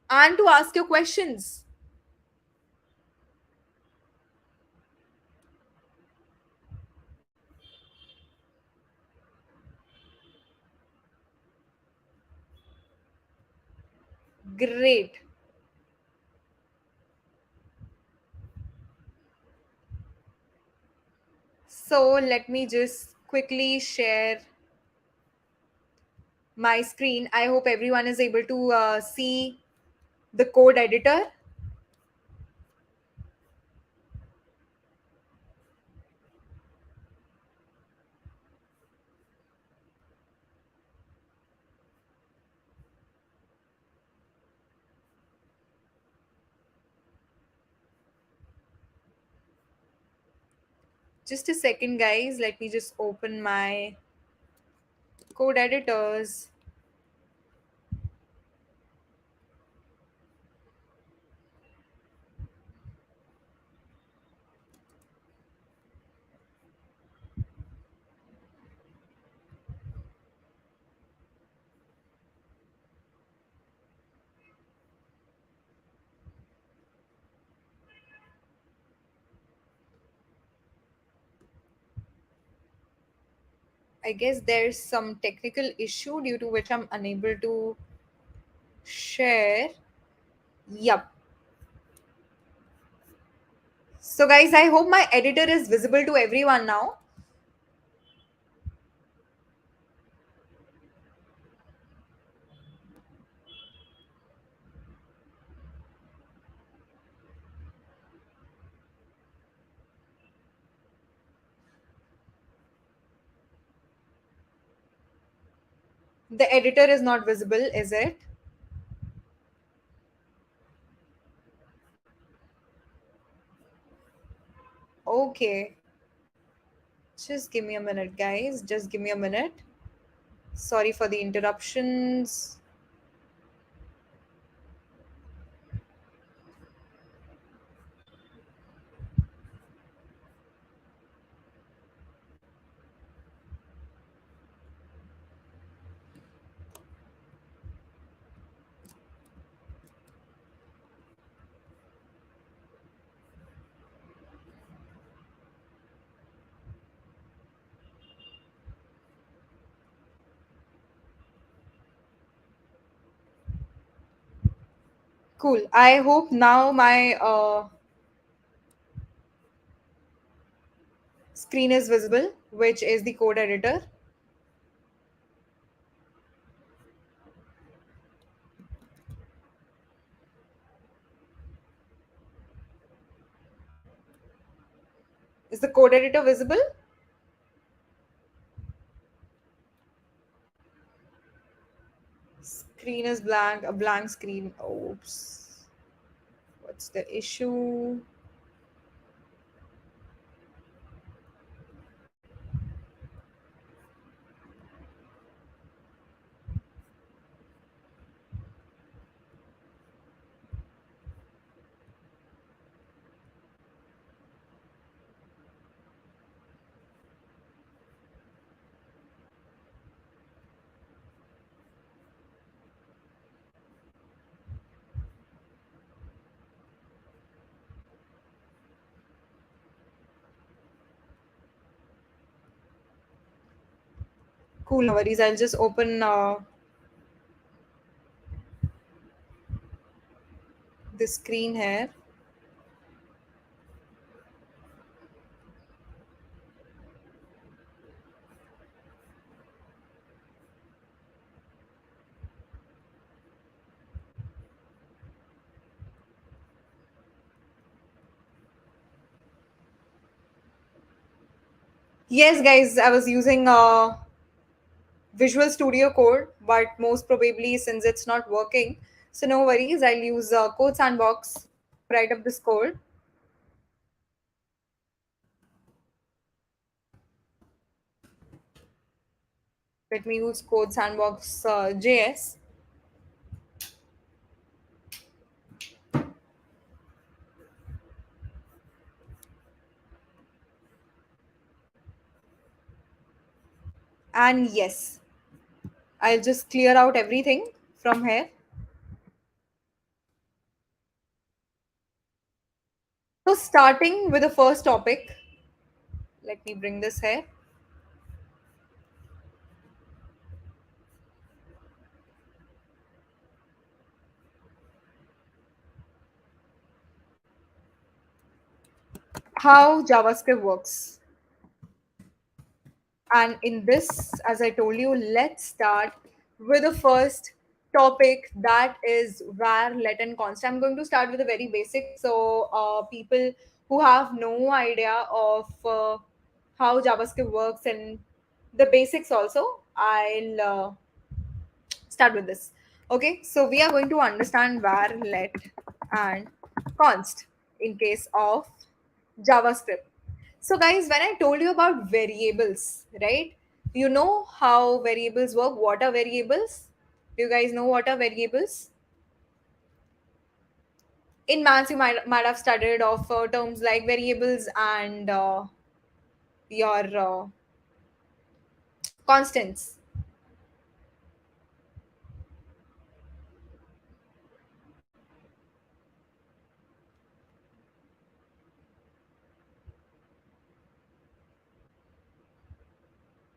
and to ask your questions. Great. So let me just quickly share my screen. I hope everyone is able to see the code editor. Just a second, guys. Let me just open my code editors. I guess there's some technical issue due to which I'm unable to share. Yup. So, guys, I hope my editor is visible to everyone now. The editor is not visible, is it? Okay. Just give me a minute, guys. Just give me a minute. Sorry for the interruptions. Cool. I hope now my screen is visible, which is the code editor. Is the code editor visible? Screen is blank, a blank screen. Oops. What's the issue? Cool, no worries. I'll just open the screen here. Yes, guys, I was using Visual Studio Code, but most probably since it's not working, so no worries. I'll use Code Sandbox. Write up this code. Let me use Code Sandbox JS. And yes, I'll just clear out everything from here. So, starting with the first topic, let me bring this here. How JavaScript works. And in this, as I told you, let's start with the first topic, that is var, let, and const. I'm going to start with a very basic. So, people who have no idea of how JavaScript works and the basics also, I'll start with this. Okay, so we are going to understand var, let, and const in case of JavaScript. So, guys, when I told you about variables, right? You know how variables work. What are variables? Do you guys know what are variables? In maths, you might have studied of terms like variables and your constants.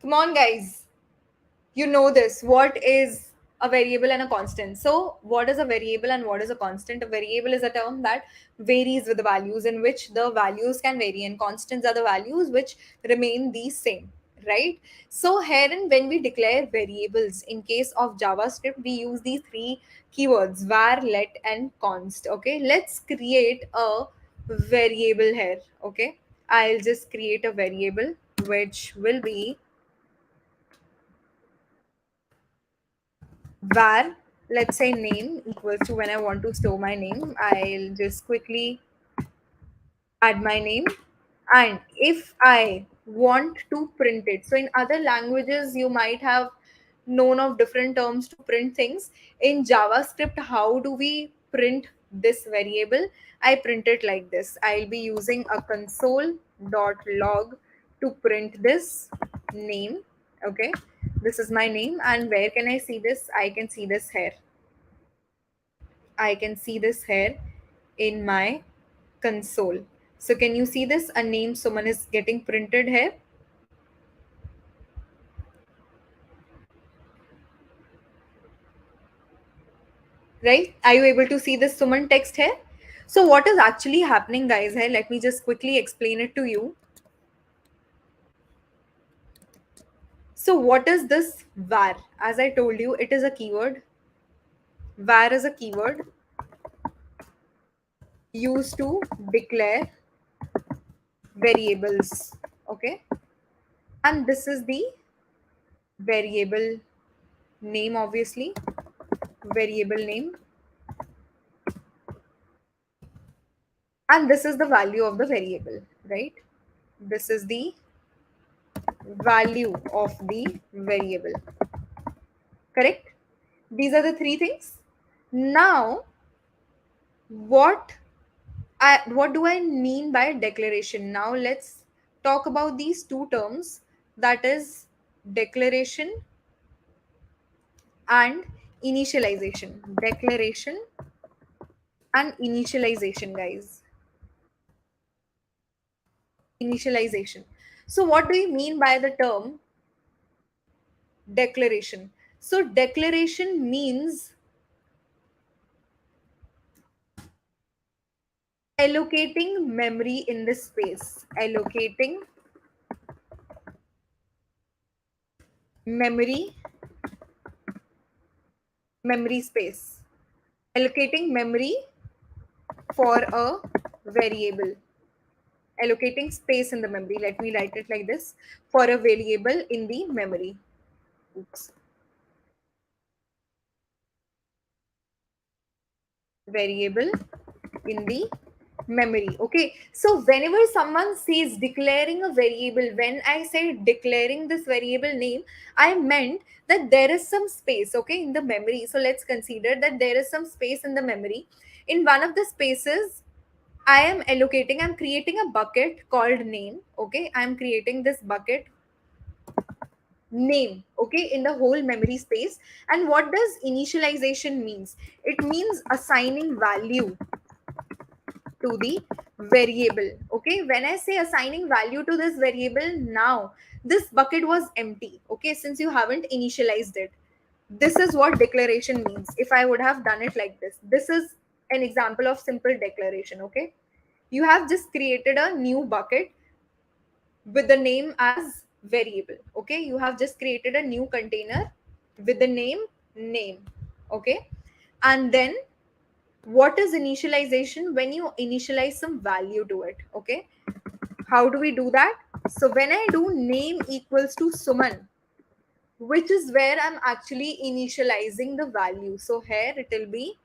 Come on, guys. You know this. What is a variable and a constant? So, what is a variable and what is a constant? A variable is a term that varies with the values, in which the values can vary, and constants are the values which remain the same, right? So, herein, when we declare variables in case of JavaScript, we use these three keywords: var, let, and const. Okay, let's create a variable here. Okay, I'll just create a variable which will be var, let's say name equals to, when I want to store my name, I'll just quickly add my name. And if I want to print it, so in other languages you might have known of different terms to print things. In JavaScript, how do we print this variable? I print it like this. I'll be using a console.log to print this name. Okay, this is my name. And where can I see this? I can see this here. I can see this here in my console. So can you see this? A name someone is getting printed here, right? Are you able to see this Suman text here? So what is actually happening, guys, here? Let me just quickly explain it to you. So what is this var? As I told you, it is a keyword. Var is a keyword used to declare variables. Okay. And this is the variable name, obviously. Variable name. And this is the value of the variable, right? This is the value of the variable, correct? These are the three things. Now, what what do I mean by declaration? Now let's talk about these two terms, that is declaration and initialization. Declaration and initialization, guys. Initialization. So what do you mean by the term declaration? So declaration means allocating memory in the space. Allocating memory, memory space. Allocating memory for a variable. Allocating space in the memory. Let me write it like this: for a variable in the memory. Oops. Variable in the memory. Okay, so whenever someone says declaring a variable, when I say declaring this variable name, I meant that there is some space, okay, in the memory. So let's consider that there is some space in the memory. In one of the spaces, I am allocating, I'm creating a bucket called name. Okay, I'm creating this bucket name, okay, in the whole memory space. And what does initialization means? It means assigning value to the variable. Okay, when I say assigning value to this variable, now this bucket was empty, okay, since you haven't initialized it. This is what declaration means. If I would have done it like this is an example of simple declaration. Okay, you have just created a new bucket with the name as variable. Okay, you have just created a new container with the name. Okay, and then what is initialization? When you initialize some value to it. Okay, how do we do that? So when I do name equals to Suman, which is where I'm actually initializing the value. So here it will be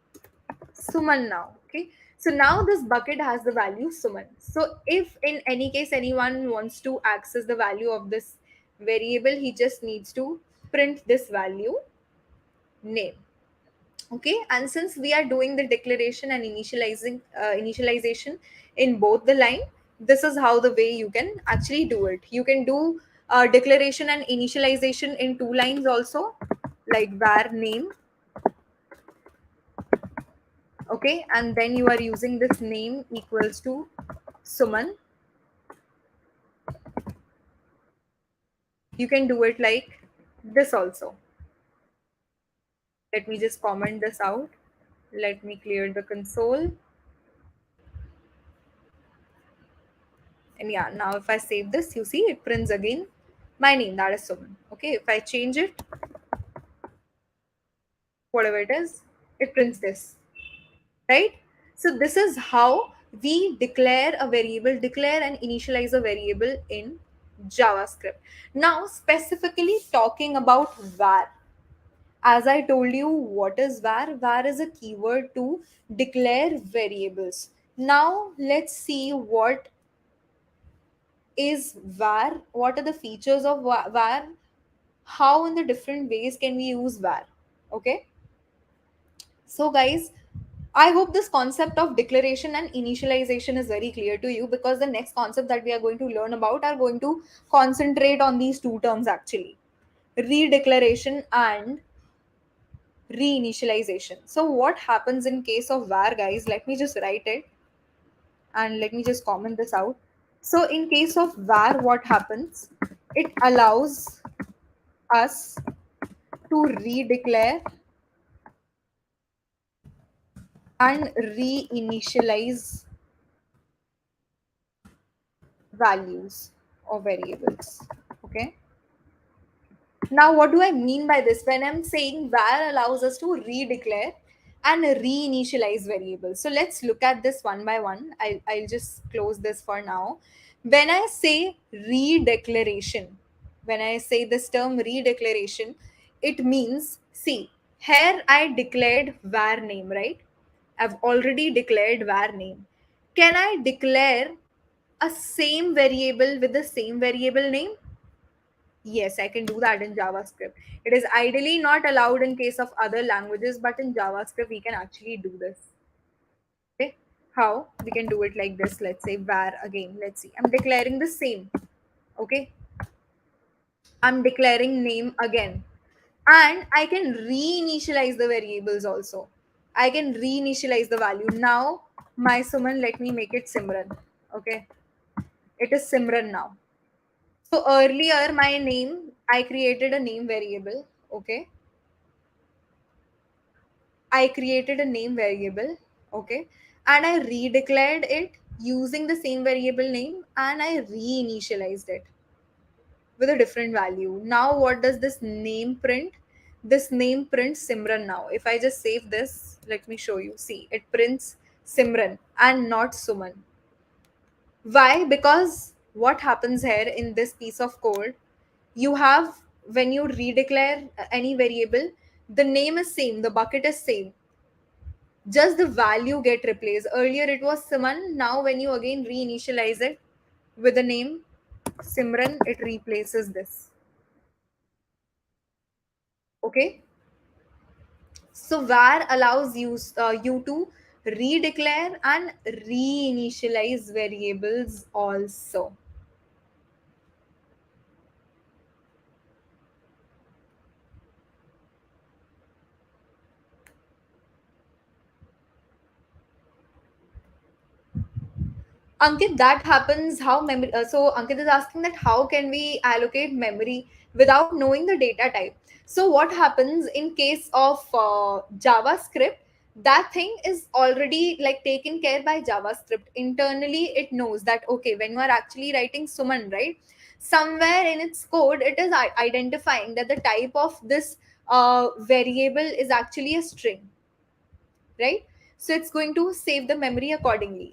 Suman now. Okay, so now this bucket has the value Suman. So if in any case anyone wants to access the value of this variable, he just needs to print this value name. Okay, and since we are doing the declaration and initialization in both the line, this is how the way you can actually do it. You can do declaration and initialization in two lines also, like var name. Okay, and then you are using this name equals to Suman. You can do it like this also. Let me just comment this out. Let me clear the console. And yeah, now if I save this, you see it prints again my name, that is Suman. Okay, if I change it, whatever it is, it prints this, right? So this is how we declare a variable, declare and initialize a variable in JavaScript. Now, specifically talking about var. As I told you, what is var? Var is a keyword to declare variables. Now, let's see what is var, what are the features of var, how in the different ways can we use var. Okay, so guys, I hope this concept of declaration and initialization is very clear to you, because the next concept that we are going to learn about are going to concentrate on these two terms actually: redeclaration and reinitialization. So what happens in case of var, guys? Let me just write it and let me just comment this out. So in case of var, what happens? It allows us to redeclare and reinitialize values or variables. Okay. Now, what do I mean by this? When I'm saying var allows us to redeclare and reinitialize variables. So let's look at this one by one. I'll just close this for now. When I say redeclaration, when I say this term redeclaration, it means, see, here I declared var name, right? I've already declared var name. Can I declare a same variable with the same variable name? Yes, I can do that in JavaScript. It is ideally not allowed in case of other languages, but in JavaScript we can actually do this. Okay, how we can do it like this? Let's say var again. Let's see. I'm declaring the same. Okay, I'm declaring name again, and I can reinitialize the variables also. I can reinitialize the value now. My Suman, let me make it Simran. Okay, it is Simran now. So earlier, my name, I created a name variable. Okay, I created a name variable. Okay, and I redeclared it using the same variable name, and I reinitialized it with a different value. Now, what does this name print? This name prints Simran now. If I just save this, let me show you. See, it prints Simran and not Suman. Why? Because what happens here in this piece of code, you have, when you redeclare any variable, the name is same, the bucket is same, just the value get replaced. Earlier it was Siman, now when you again reinitialize it with the name Simran, it replaces this. Okay, so var allows you to redeclare and reinitialize variables also. Ankit, that happens how memory. So Ankit is asking that how can we allocate memory without knowing the data type. So what happens in case of JavaScript? That thing is already like taken care by JavaScript. Internally, it knows that okay, when you are actually writing Suman, right? Somewhere in its code, it is identifying that the type of this variable is actually a string, right? So it's going to save the memory accordingly,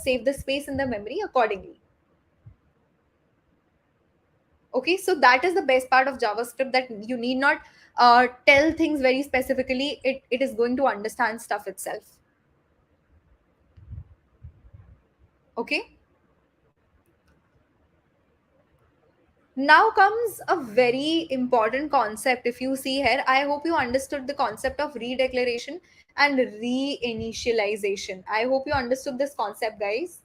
save the space in the memory accordingly. Okay, so that is the best part of JavaScript, that you need not tell things very specifically. It is going to understand stuff itself. Okay, now comes a very important concept. If you see here, I hope you understood the concept of redeclaration and reinitialization. I hope you understood this concept, guys.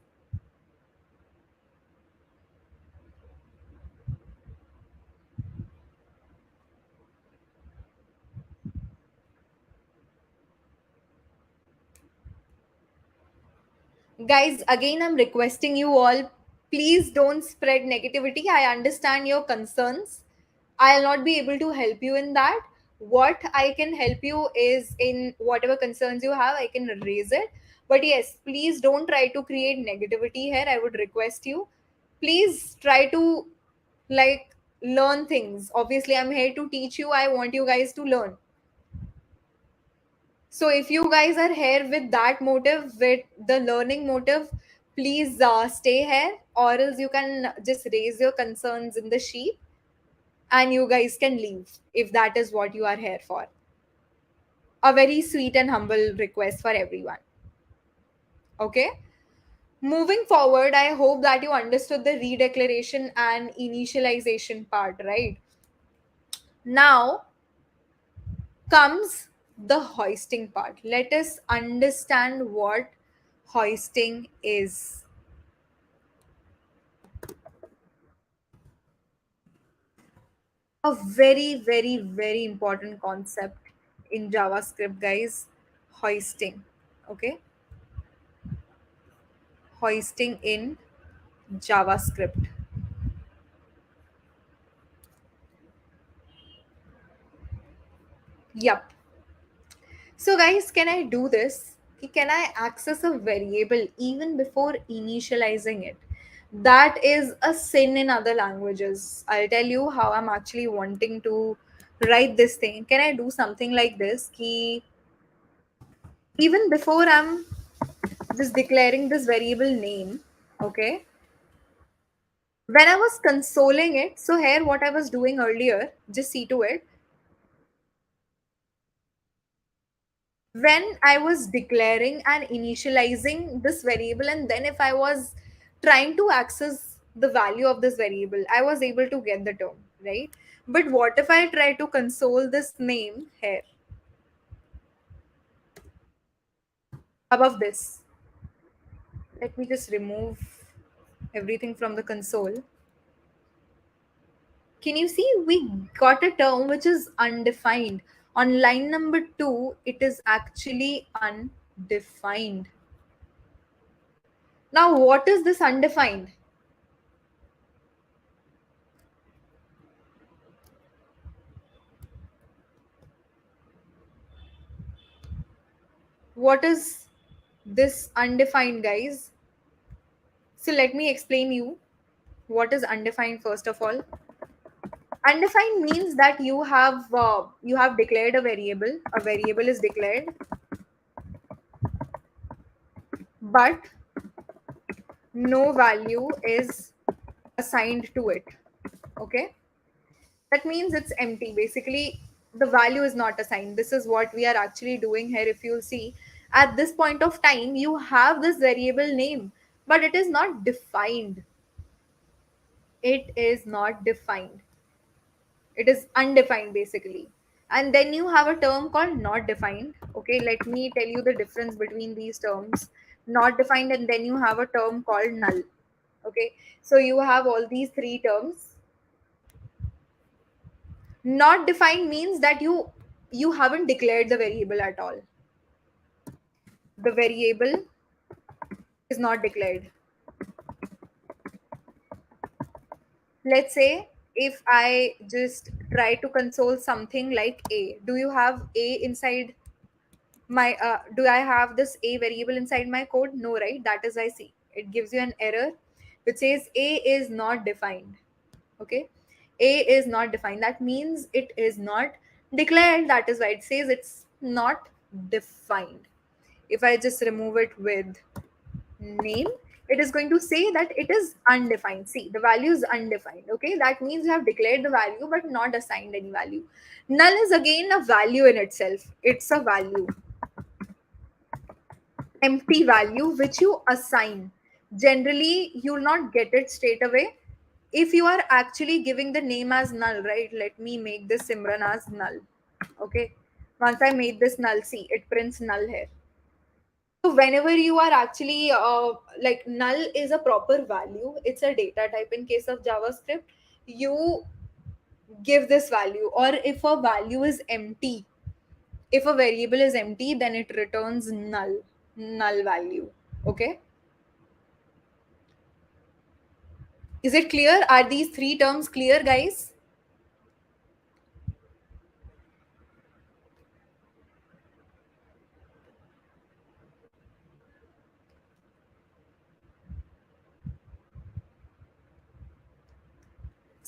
Guys, again, I'm requesting you all, please don't spread negativity. I understand your concerns, I'll not be able to help you in that. What I can help you is in whatever concerns you have, I can raise it. But yes, please don't try to create negativity here. I would request you. Please try to like learn things. Obviously, I'm here to teach you. I want you guys to learn. So if you guys are here with that motive, with the learning motive, please stay here, or else you can just raise your concerns in the sheet and you guys can leave if that is what you are here for. A very sweet and humble request for everyone. Okay. Moving forward, I hope that you understood the redeclaration and initialization part, right? Now comes the hoisting part. Let us understand what hoisting is. A very, very, very important concept in JavaScript, guys. Hoisting. Okay. Hoisting in JavaScript. Yup. So, guys, can I do this? Can I access a variable even before initializing it? That is a sin in other languages. I'll tell you how I'm actually wanting to write this thing. Can I do something like this? Even before I'm just declaring this variable name, okay? When I was consoling it, so here what I was doing earlier, just see to it, when I was declaring and initializing this variable, and then if I was trying to access the value of this variable, I was able to get the term, right? But what if I try to console this name here above this? Let me just remove everything from the console. Can you see we got a term which is undefined? On line number 2, it is actually undefined. Now, what is this undefined? What is this undefined, guys? So let me explain you what is undefined first of all. Undefined means that you have declared a variable. A variable is declared, but no value is assigned to it. Okay, that means it's empty. Basically, the value is not assigned. This is what we are actually doing here. If you'll see, at this point of time, you have this variable name, but it is not defined. It is not defined. It is undefined basically. And then you have a term called not defined. Okay, let me tell you the difference between these terms. Not defined, and then you have a term called null. Okay, so you have all these three terms. Not defined means that you haven't declared the variable at all. The variable is not declared. Let's say if I just try to console something like a, do you have a inside my do I have this a variable inside my code? No, right? That is I see it gives you an error which says a is not defined. Okay, a is not defined, that means it is not declared. That is why it says it's not defined. If I just remove it with name, it is going to say that it is undefined. See, the value is undefined. Okay, that means you have declared the value but not assigned any value. Null is again a value in itself. It's a value, empty value which you assign. Generally, you'll not get it straight away if you are actually giving the name as null, right? Let me make this Simran as null. Okay. Once I made this null, see, it prints null here. So whenever you are actually like null is a proper value, it's a data type in case of JavaScript. You give this value, or if a value is empty, if a variable is empty, then it returns null value. Okay. Is it clear? Are these three terms clear, guys?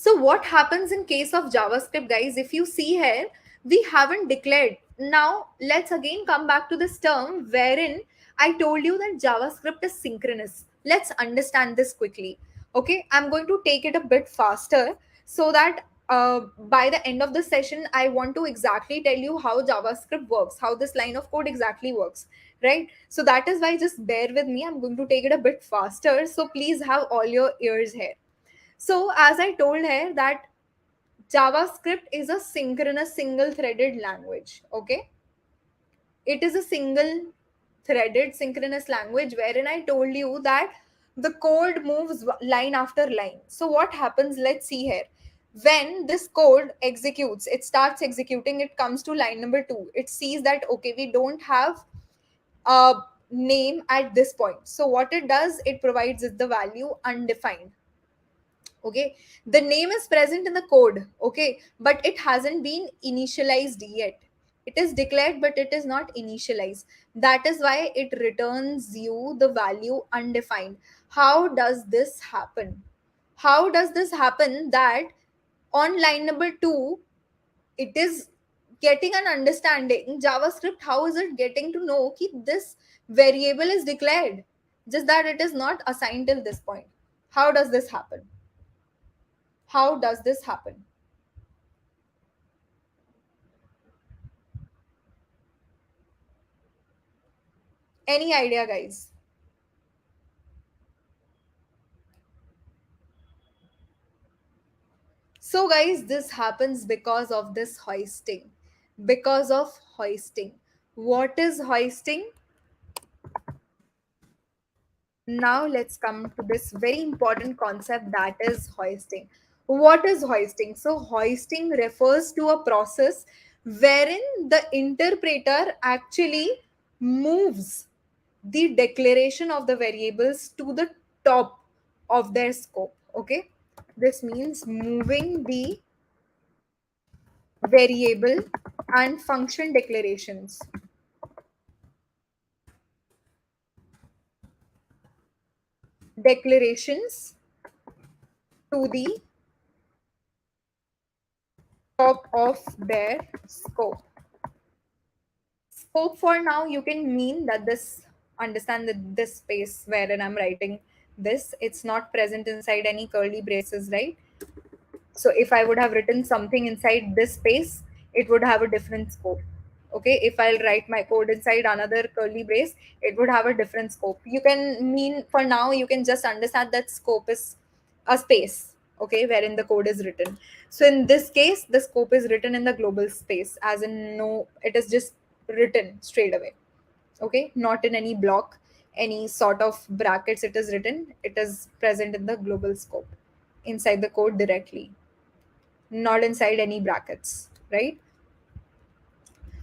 So what happens in case of JavaScript, guys? If you see here, we haven't declared. Now let's again come back to this term wherein I told you that JavaScript is synchronous. Let's understand this quickly. Okay, I'm going to take it a bit faster so that by the end of the session, I want to exactly tell you how JavaScript works, how this line of code exactly works, right? So that is why just bear with me. I'm going to take it a bit faster. So please have all your ears here. So as I told her that JavaScript is a synchronous single threaded language. Okay. It is a single threaded synchronous language wherein I told you that the code moves line after line. So what happens? Let's see here. When this code executes, it starts executing, it comes to line number 2. It sees that, okay, we don't have a name at this point. So what it does, it provides it the value undefined. Okay, the name is present in the code, okay, but it hasn't been initialized yet. It is declared but it is not initialized. That is why it returns you the value undefined. How does this happen? How does this happen that on line number 2 it is getting an understanding JavaScript? How is it getting to know that this variable is declared, just that it is not assigned till this point? How does this happen? How does this happen? Any idea, guys? So, guys, this happens because of this hoisting. Because of hoisting. What is hoisting? Now, let's come to this very important concept, that is hoisting. What is hoisting? So, hoisting refers to a process wherein the interpreter actually moves the declaration of the variables to the top of their scope. Okay, this means moving the variable and function declarations to the top of their scope. Scope, for now, you can mean that this, understand that this space wherein I'm writing this, it's not present inside any curly braces, right? So if I would have written something inside this space, it would have a different scope. Okay, if I'll write my code inside another curly brace, it would have a different scope. You can mean, for now, you can just understand that scope is a space, okay, wherein the code is written. So in this case, the scope is written in the global space, as in, no, it is just written straight away. Okay, not in any block, any sort of brackets it is written. It is present in the global scope, inside the code directly, not inside any brackets, right?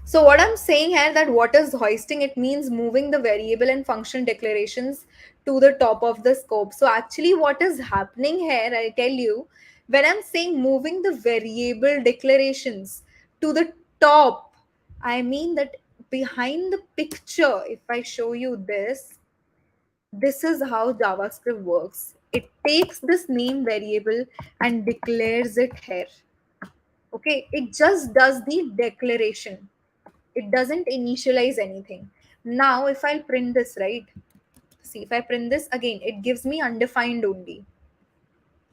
So what I'm saying here, that what is hoisting? It means moving the variable and function declarations to the top of the scope. So actually what is happening here, I tell you, when I'm saying moving the variable declarations to the top, I mean that behind the picture, if I show you this, this is how JavaScript works. It takes this name variable and declares it here. Okay, it just does the declaration. It doesn't initialize anything. Now, if I'll print this, right? See, if I print this again, it gives me undefined only.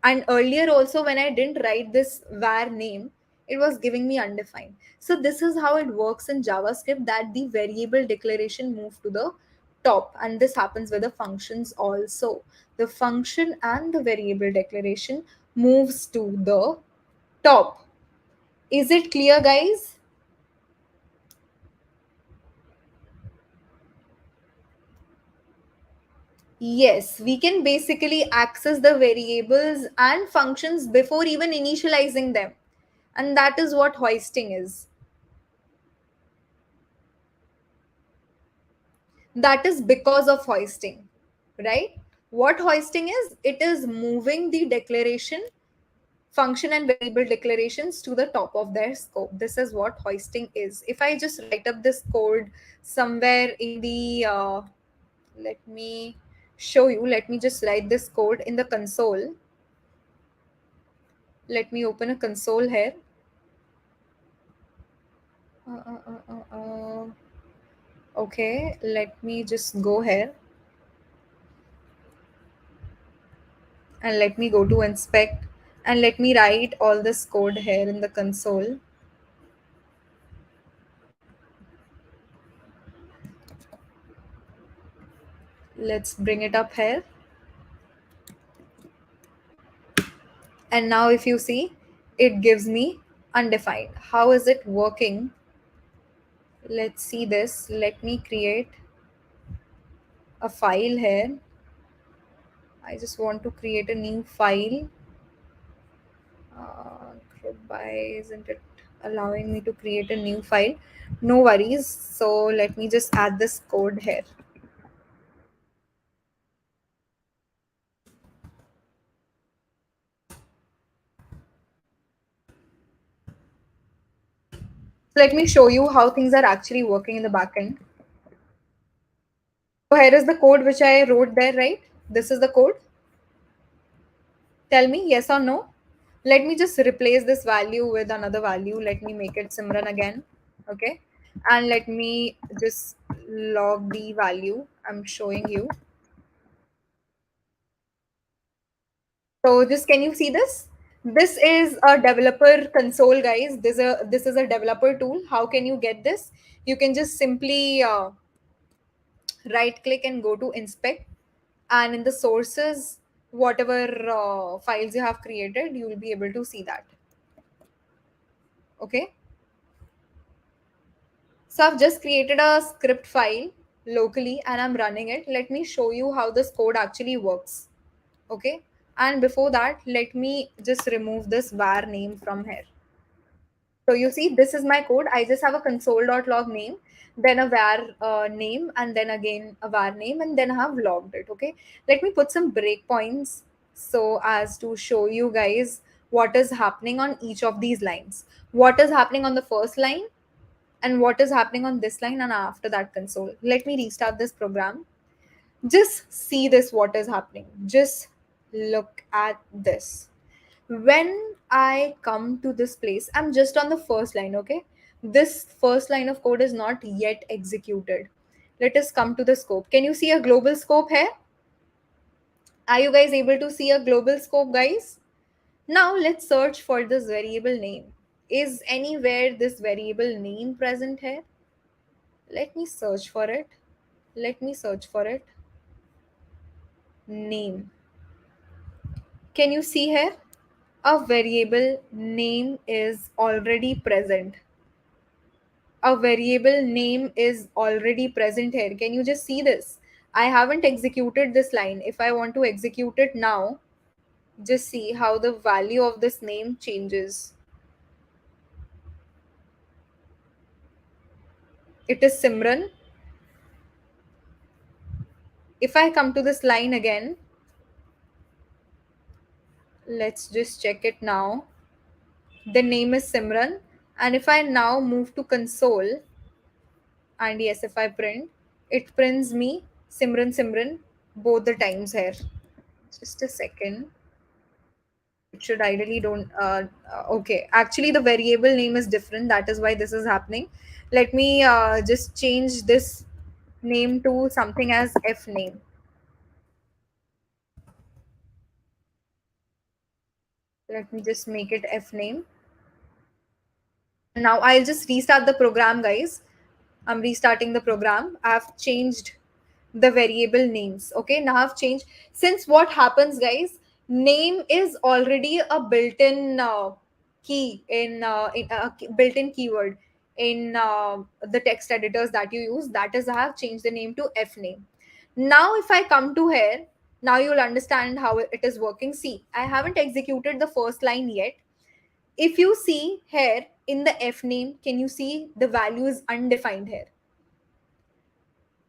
And earlier also, when I didn't write this var name, it was giving me undefined. So this is how it works in JavaScript, that the variable declaration move to the top, and this happens with the functions also. The function and the variable declaration moves to the top. Is it clear, guys? Yes, we can basically access the variables and functions before even initializing them. And that is what hoisting is. That is because of hoisting, right? What hoisting is? It is moving the declaration, function and variable declarations to the top of their scope. This is what hoisting is. If I just write up this code somewhere in the, let me show you, let me just write this code in the console. Let me open a console here. Okay, let me just go here and let me go to inspect and let me write all this code here in the console. Let's bring it up here. And now if you see, it gives me undefined. How is it working? Let's see this. Let me create a file here. I just want to create a new file. Group by, isn't it allowing me to create a new file? No worries. So let me just add this code here. Let me show you how things are actually working in the backend. So here is the code which I wrote there, right? This is the code. Tell me yes or no. Let me just replace this value with another value. Let me make it Simran again. Okay. And let me just log the value I'm showing you. So just can you see this? This is a developer console, guys. This is a developer tool. How can you get this? You can just simply right click and go to inspect, and in the sources, whatever files you have created, you will be able to see that. Okay. So I've just created a script file locally and I'm running it. Let me show you how this code actually works. Okay. And before that, let me just remove this var name from here. So you see, this is my code. I just have a console.log name, then a var name, and then again a var name, and then I have logged it. Okay. Let me put some breakpoints so as to show you guys what is happening on each of these lines. What is happening on the first line and what is happening on this line and after that console. Let me restart this program. Just see this, what is happening. Just look at this. When I come to this place, I'm just on the first line, okay? This first line of code is not yet executed. Let us come to the scope. Can you see a global scope here? Are you guys able to see a global scope, guys? Now let's search for this variable name. Is anywhere this variable name present here? Let me search for it. Let me search for it. Name. Can you see here? A variable name is already present. A variable name is already present here. Can you just see this? I haven't executed this line. If I want to execute it now, just see how the value of this name changes. It is Simran. If I come to this line again, let's just check it now. The name is Simran. And if I now move to console, and yes, if I print, it prints me Simran Simran both the times here. Just a second. It should ideally don't. Okay, actually, the variable name is different. That is why this is happening. Let me just change this name to something as F name. Let me just make it F name. Now I'll just restart the program, guys. I'm restarting the program. I've changed the variable names. Okay, now I've changed. Since what happens, guys, name is already a built-in key in built-in keyword in the text editors that you use. That is, I have changed the name to F name. Now, if I come to here, now you'll understand how it is working. See, I haven't executed the first line yet. If you see here in the F name, can you see the value is undefined here?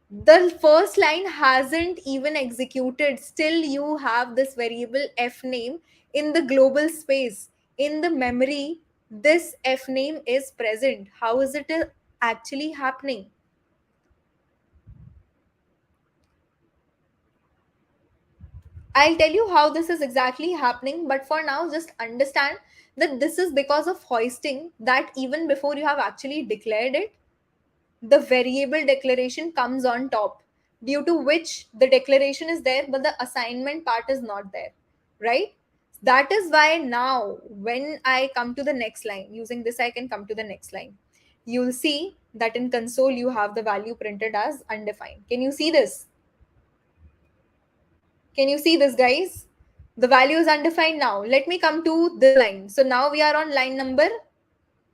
The first line hasn't even executed. Still, you have this variable F name in the global space. In the memory, this F name is present. How is it actually happening? I'll tell you how this is exactly happening, but for now, just understand that this is because of hoisting, that even before you have actually declared it, the variable declaration comes on top, due to which the declaration is there, but the assignment part is not there, right? That is why now, when I come to the next line, using this, I can come to the next line. You'll see that in console, you have the value printed as undefined. Can you see this? Can you see this, guys? The value is undefined now. Let me come to this line. So now we are on line number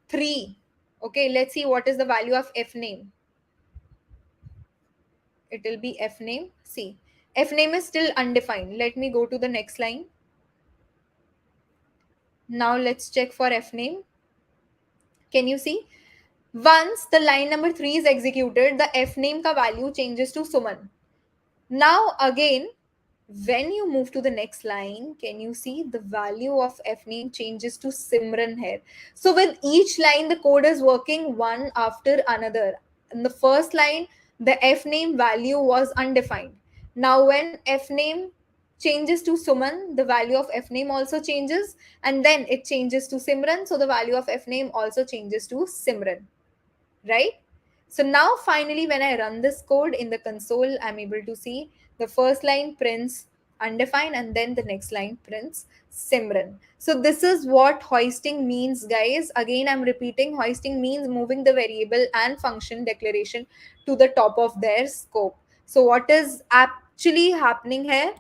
3. Okay, let's see what is the value of f name. It will be f name. See, f name is still undefined. Let me go to the next line. Now let's check for f name. Can you see? Once the line number 3 is executed, the f name ka value changes to Suman. Now again, when you move to the next line, can you see the value of f name changes to Simran here? So with each line, the code is working one after another. In the first line, the f name value was undefined. Now when f name changes to Suman, the value of f name also changes, and then it changes to Simran, so the value of f name also changes to Simran, right? So now finally, when I run this code in the console, I'm able to see the first line prints undefined, and then the next line prints Simran. So this is what hoisting means, guys. Again, I'm repeating, hoisting means moving the variable and function declaration to the top of their scope. So what is actually happening here?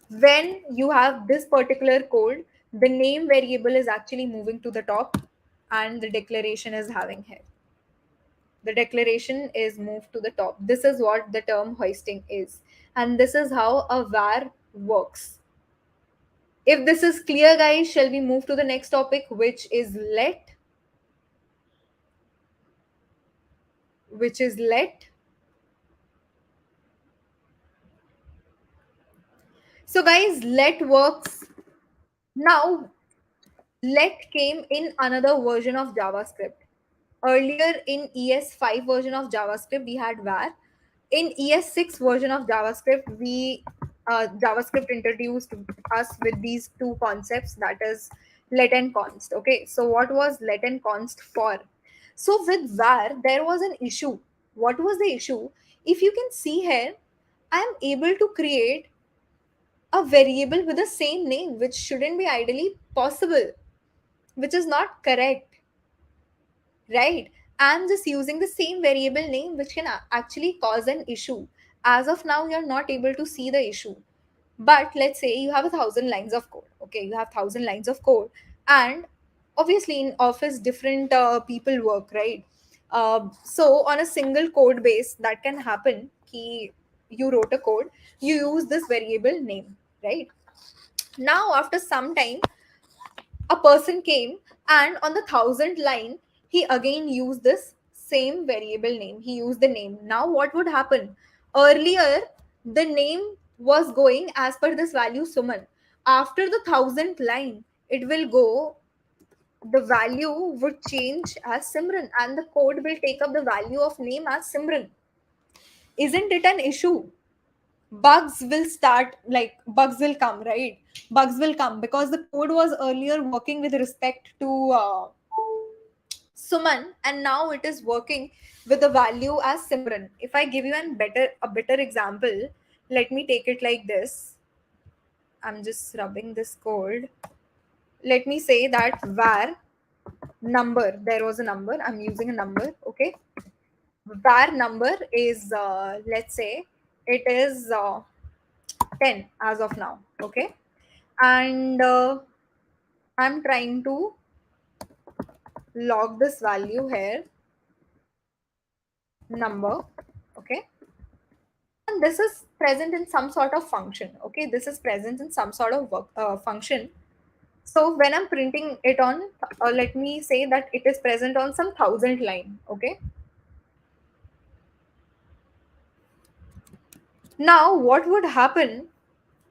When you have this particular code, the name variable is actually moving to the top, and the declaration is having here, the declaration is moved to the top. This is what the term hoisting is. And this is how a var works. If this is clear, guys, shall we move to the next topic, which is let? Which is let. So, guys, let works. Now, let came in another version of JavaScript. Earlier in ES5 version of JavaScript, we had var. In ES6 version of JavaScript, we JavaScript introduced us with these two concepts, that is let and const. Okay, so what was let and const for? So with var, there was an issue. What was the issue? If you can see here, I am able to create a variable with the same name, which shouldn't be ideally possible, which is not correct, right? I'm just using the same variable name, which can actually cause an issue. As of now, you're not able to see the issue, but let's say you have 1,000 lines of code. Okay, you have 1,000 lines of code, and obviously in office different people work, right? So on a single code base, that can happen ki you wrote a code, you use this variable name, right? Now after some time, a person came, and on the 1,000th line, he again used this same variable name. He used the name. Now what would happen? Earlier, the name was going as per this value Suman. After the 1,000th line, it will go, the value would change as Simran, and the code will take up the value of name as Simran. Isn't it an issue? Bugs will come, right? Bugs will come because the code was earlier working with respect to Suman, and now it is working with the value as Simran. If I give you a better example, let me take it like this. I'm just rubbing this code. Let me say that var number, there was a number, I'm using a number. Okay, var number is let's say it is 10 as of now. Okay, and I'm trying to log this value here, number. Okay, and this is present in some sort of function. Okay, this is present in some sort of function. So when I'm printing it on, let me say that it is present on some 1,000th line. Okay, now what would happen?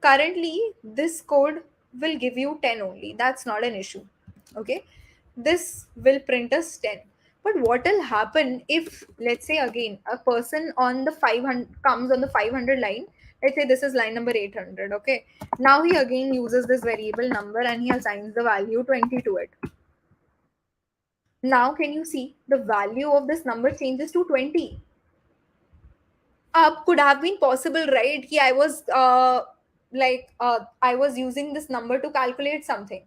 Currently this code will give you 10 only, that's not an issue. Okay, this will print us 10. But what will happen if, let's say again, a person on the 500 comes on the 500 line, Let's say this is line number 800. Okay. Now he again uses this variable number and he assigns the value 20 to it. Now can you see the value of this number changes to 20? Could have been possible, right? I was I was using this number to calculate something.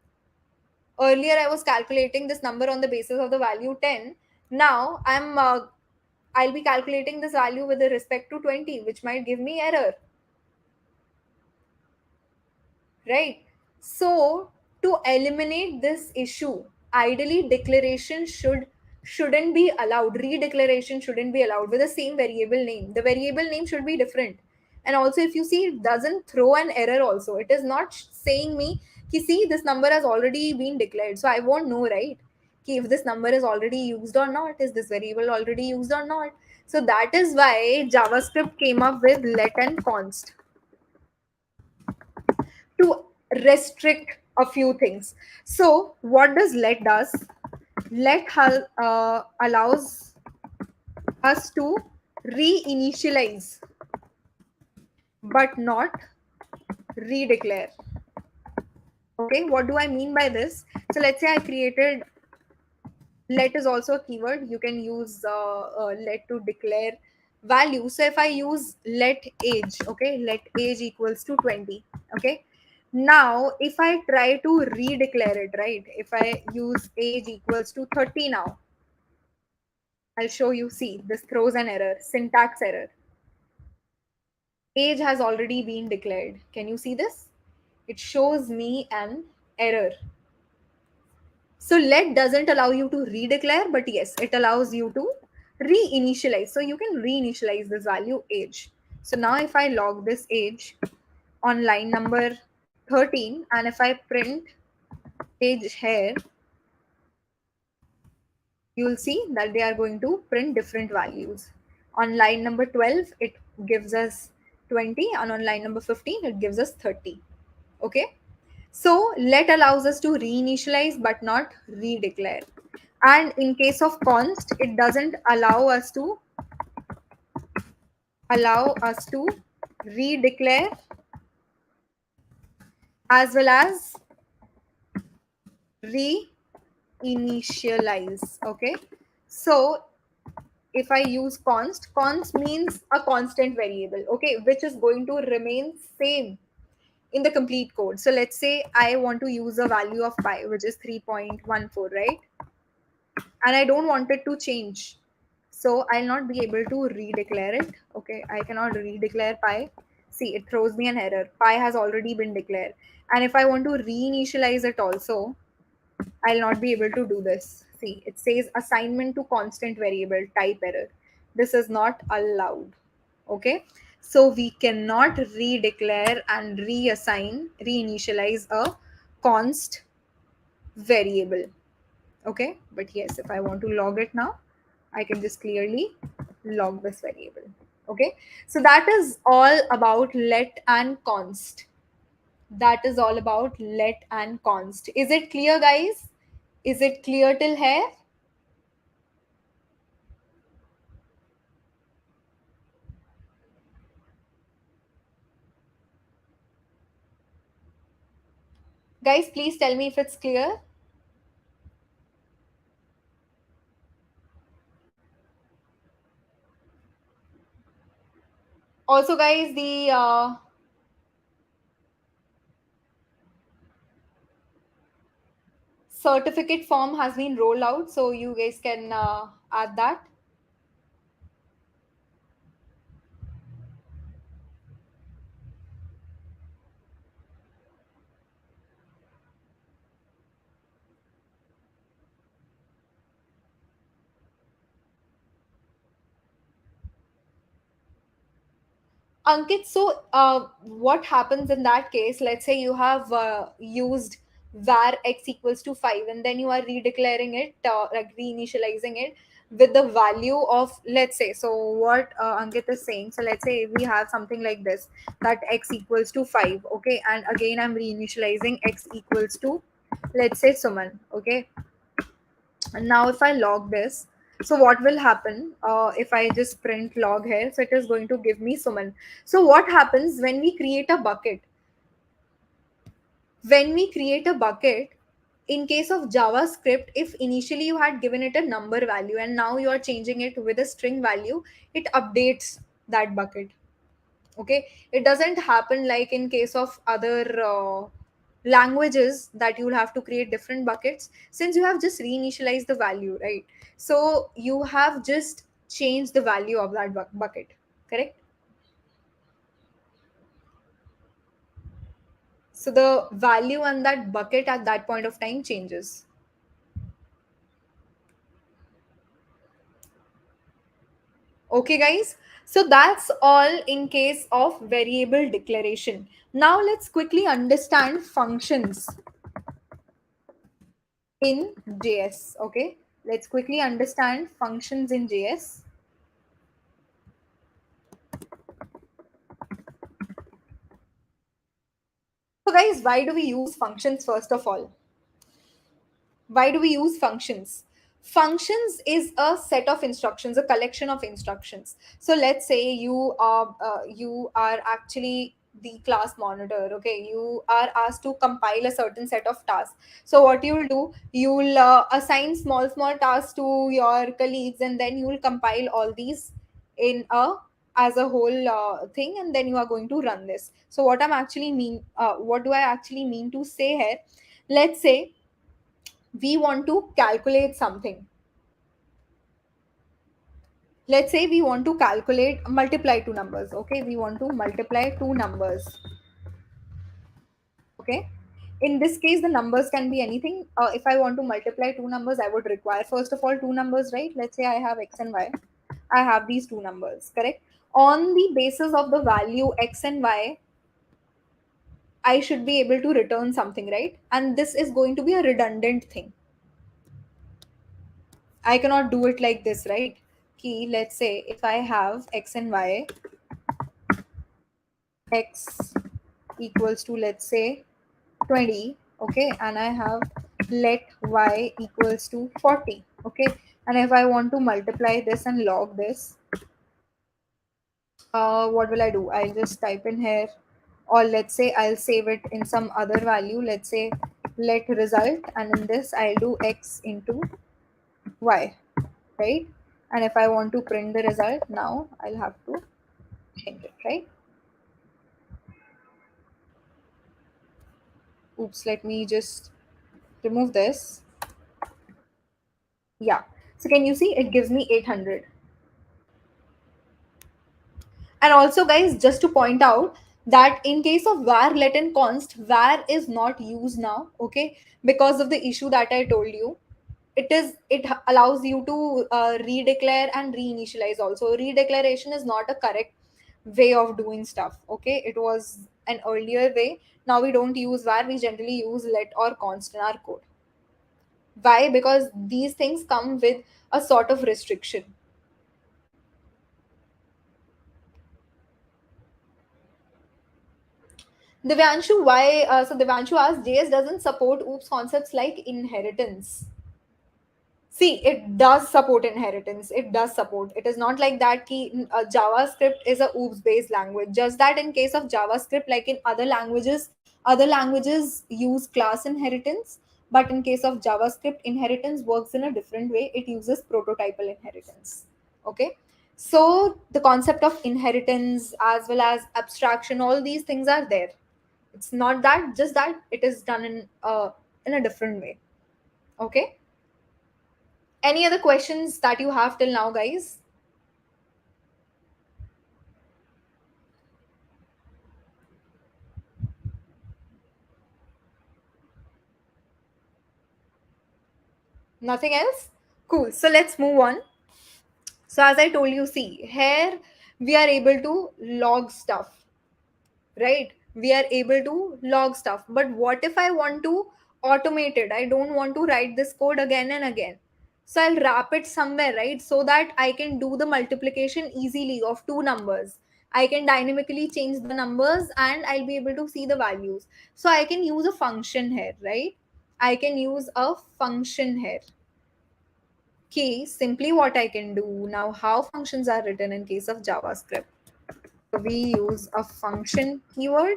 Earlier I was calculating this number on the basis of the value 10. Now I'll be calculating this value with respect to 20, which might give me error, right? So to eliminate this issue, ideally declaration shouldn't be allowed, redeclaration shouldn't be allowed with the same variable name. The variable name should be different. And also, if you see, it doesn't throw an error also. It is not saying me ki, see, this number has already been declared, so I won't know, right, ki if this number is already used or not, is this variable already used or not. So that is why JavaScript came up with let and const to restrict a few things. So what does let does? Allows us to reinitialize but not redeclare. Okay, what do I mean by this? So let's say I created let is also a keyword. You can use let to declare value. So if I use let age, okay, let age equals to 20. Okay, now if I try to redeclare it, right, if I use age equals to 30 now, I'll show you. See, this throws an error, syntax error. Age has already been declared. Can you see this? It shows me an error. So let doesn't allow you to redeclare, but yes, it allows you to reinitialize. So you can reinitialize this value age. So now if I log this age on line number 13 and if I print age here, you'll see that they are going to print different values. On line number 12, it gives us 20, and on line number 15, it gives us 30. Okay. So let allows us to reinitialize but not redeclare. And in case of const, it doesn't allow us to redeclare as well as reinitialize. Okay. So if I use const means a constant variable, okay, which is going to remain same in the complete code. So let's say I want to use a value of pi, which is 3.14, right? And I don't want it to change. So I'll not be able to redeclare it. Okay, I cannot redeclare pi. See, it throws me an error. Pi has already been declared. And if I want to reinitialize it also, I'll not be able to do this. See, it says assignment to constant variable type error. This is not allowed. Okay, so we cannot redeclare and reinitialize a const variable. Okay, but yes, if I want to log it now, I can just clearly log this variable. Okay, so that is all about let and const. That is all about let and const. Is it clear, guys? Is it clear till here? Guys, please tell me if it's clear. Also, guys, the certificate form has been rolled out, so you guys can add that. Ankit, so what happens in that case? Let's say you have used var x equals to 5 and then you are redeclaring it, like reinitializing it with the value of, let's say, so what Ankit is saying. So let's say we have something like this, that x equals to 5. Okay. And again, I'm reinitializing x equals to, let's say, Suman. Okay. And now if I log this, So what will happen if I just print log here? So it is going to give me Suman. So what happens when we create a bucket? When we create a bucket, in case of JavaScript, if initially you had given it a number value and now you are changing it with a string value, it updates that bucket. Okay, it doesn't happen like in case of other languages that you'll have to create different buckets, since you have just reinitialized the value, right? So you have just changed the value of that bucket, correct? So the value and that bucket at that point of time changes. Okay, guys. So that's all in case of variable declaration. Now let's quickly understand functions in JS. Okay, let's quickly understand functions in JS. So, guys, why do we use functions first of all? Why do we use functions? Functions is a set of instructions, a collection of instructions. So let's say you are actually the class monitor. Okay, you are asked to compile a certain set of tasks. So what you'll do, you'll assign small tasks to your colleagues, and then you will compile all these in a as a whole thing, and then you are going to run this. So what do I actually mean to say here? Let's say we want to calculate something. Let's say we want to calculate multiply two numbers. Okay, we want to multiply two numbers. Okay, in this case the numbers can be anything. If I want to multiply two numbers, I would require first of all two numbers, right? Let's say I have x and y. I have these two numbers, correct? On the basis of the value x and y, I should be able to return something, right? And this is going to be a redundant thing. I cannot do it like this, right? Key, let's say if I have x and y, x equals to, let's say, 20, okay, and I have let y equals to 40, okay, and if I want to multiply this and log this, what will I do? I'll just type in here, or let's say I'll save it in some other value. Let's say let result, and in this I'll do x into y, right? And if I want to print the result, now I'll have to change it, right? Oops, let me just remove this. Yeah, so can you see it gives me 800? And also, guys, just to point out that in case of var let and const, var is not used now, okay, because of the issue that I told you. It allows you to redeclare and reinitialize. Also, redeclaration is not a correct way of doing stuff. Okay, it was an earlier way. Now we don't use var, we generally use let or const in our code. Why? Because these things come with a sort of restriction. Devanshu, why? So Devanshu asked, JS doesn't support OOPS concepts like inheritance. See, it does support inheritance. It does support. It is not like that JavaScript is a OOPS based language. Just that in case of JavaScript, like in other languages use class inheritance. But in case of JavaScript, inheritance works in a different way. It uses prototypal inheritance. Okay. So the concept of inheritance as well as abstraction, all these things are there. It's not that, just that it is done in a different way. Okay. Any other questions that you have till now, guys? Nothing else? Cool. So let's move on. So as I told you, see, here we are able to log stuff, right? We are able to log stuff. But what if I want to automate it? I don't want to write this code again and again. So I'll wrap it somewhere, right? So that I can do the multiplication easily of two numbers. I can dynamically change the numbers and I'll be able to see the values. So I can use a function here, right? I can use a function here. Okay, simply what I can do now, how functions are written in case of JavaScript. So we use a function keyword.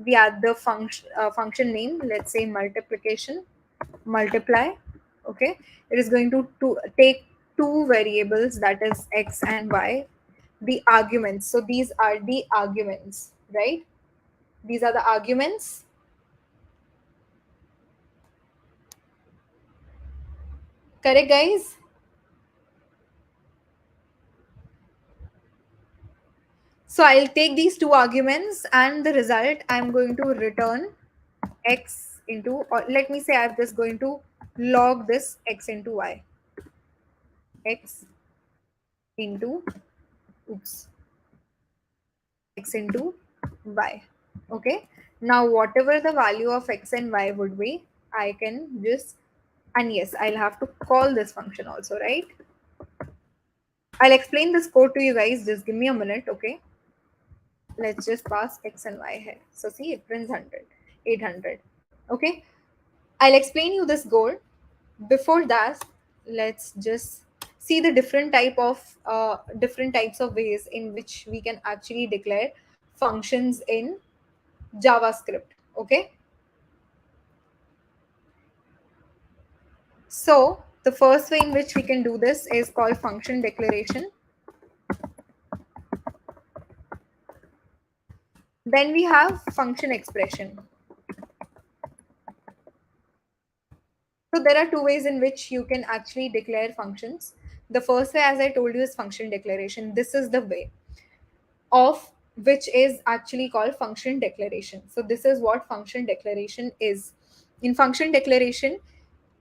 We add the function name, let's say multiplication, multiply. Okay, it is going to take two variables, that is x and y, the arguments. So these are the arguments, right? These are the arguments. Correct, guys? So I'll take these two arguments and the result I'm going to return x into, or let me say I'm just going to log this x into y. X into, oops, x into y. Okay. Now whatever the value of x and y would be, I can just, and yes, I'll have to call this function also, right? I'll explain this code to you guys. Just give me a minute, okay? Let's just pass x and y here. So see, it prints 100, 800. Okay. I'll explain you this code. Before that, let's just see the different types of ways in which we can actually declare functions in JavaScript. Okay. So the first way in which we can do this is called function declaration. Then we have function expression. So there are two ways in which you can actually declare functions. The first way, as I told you, is function declaration. This is the way of which is actually called function declaration. So this is what function declaration is. In function declaration,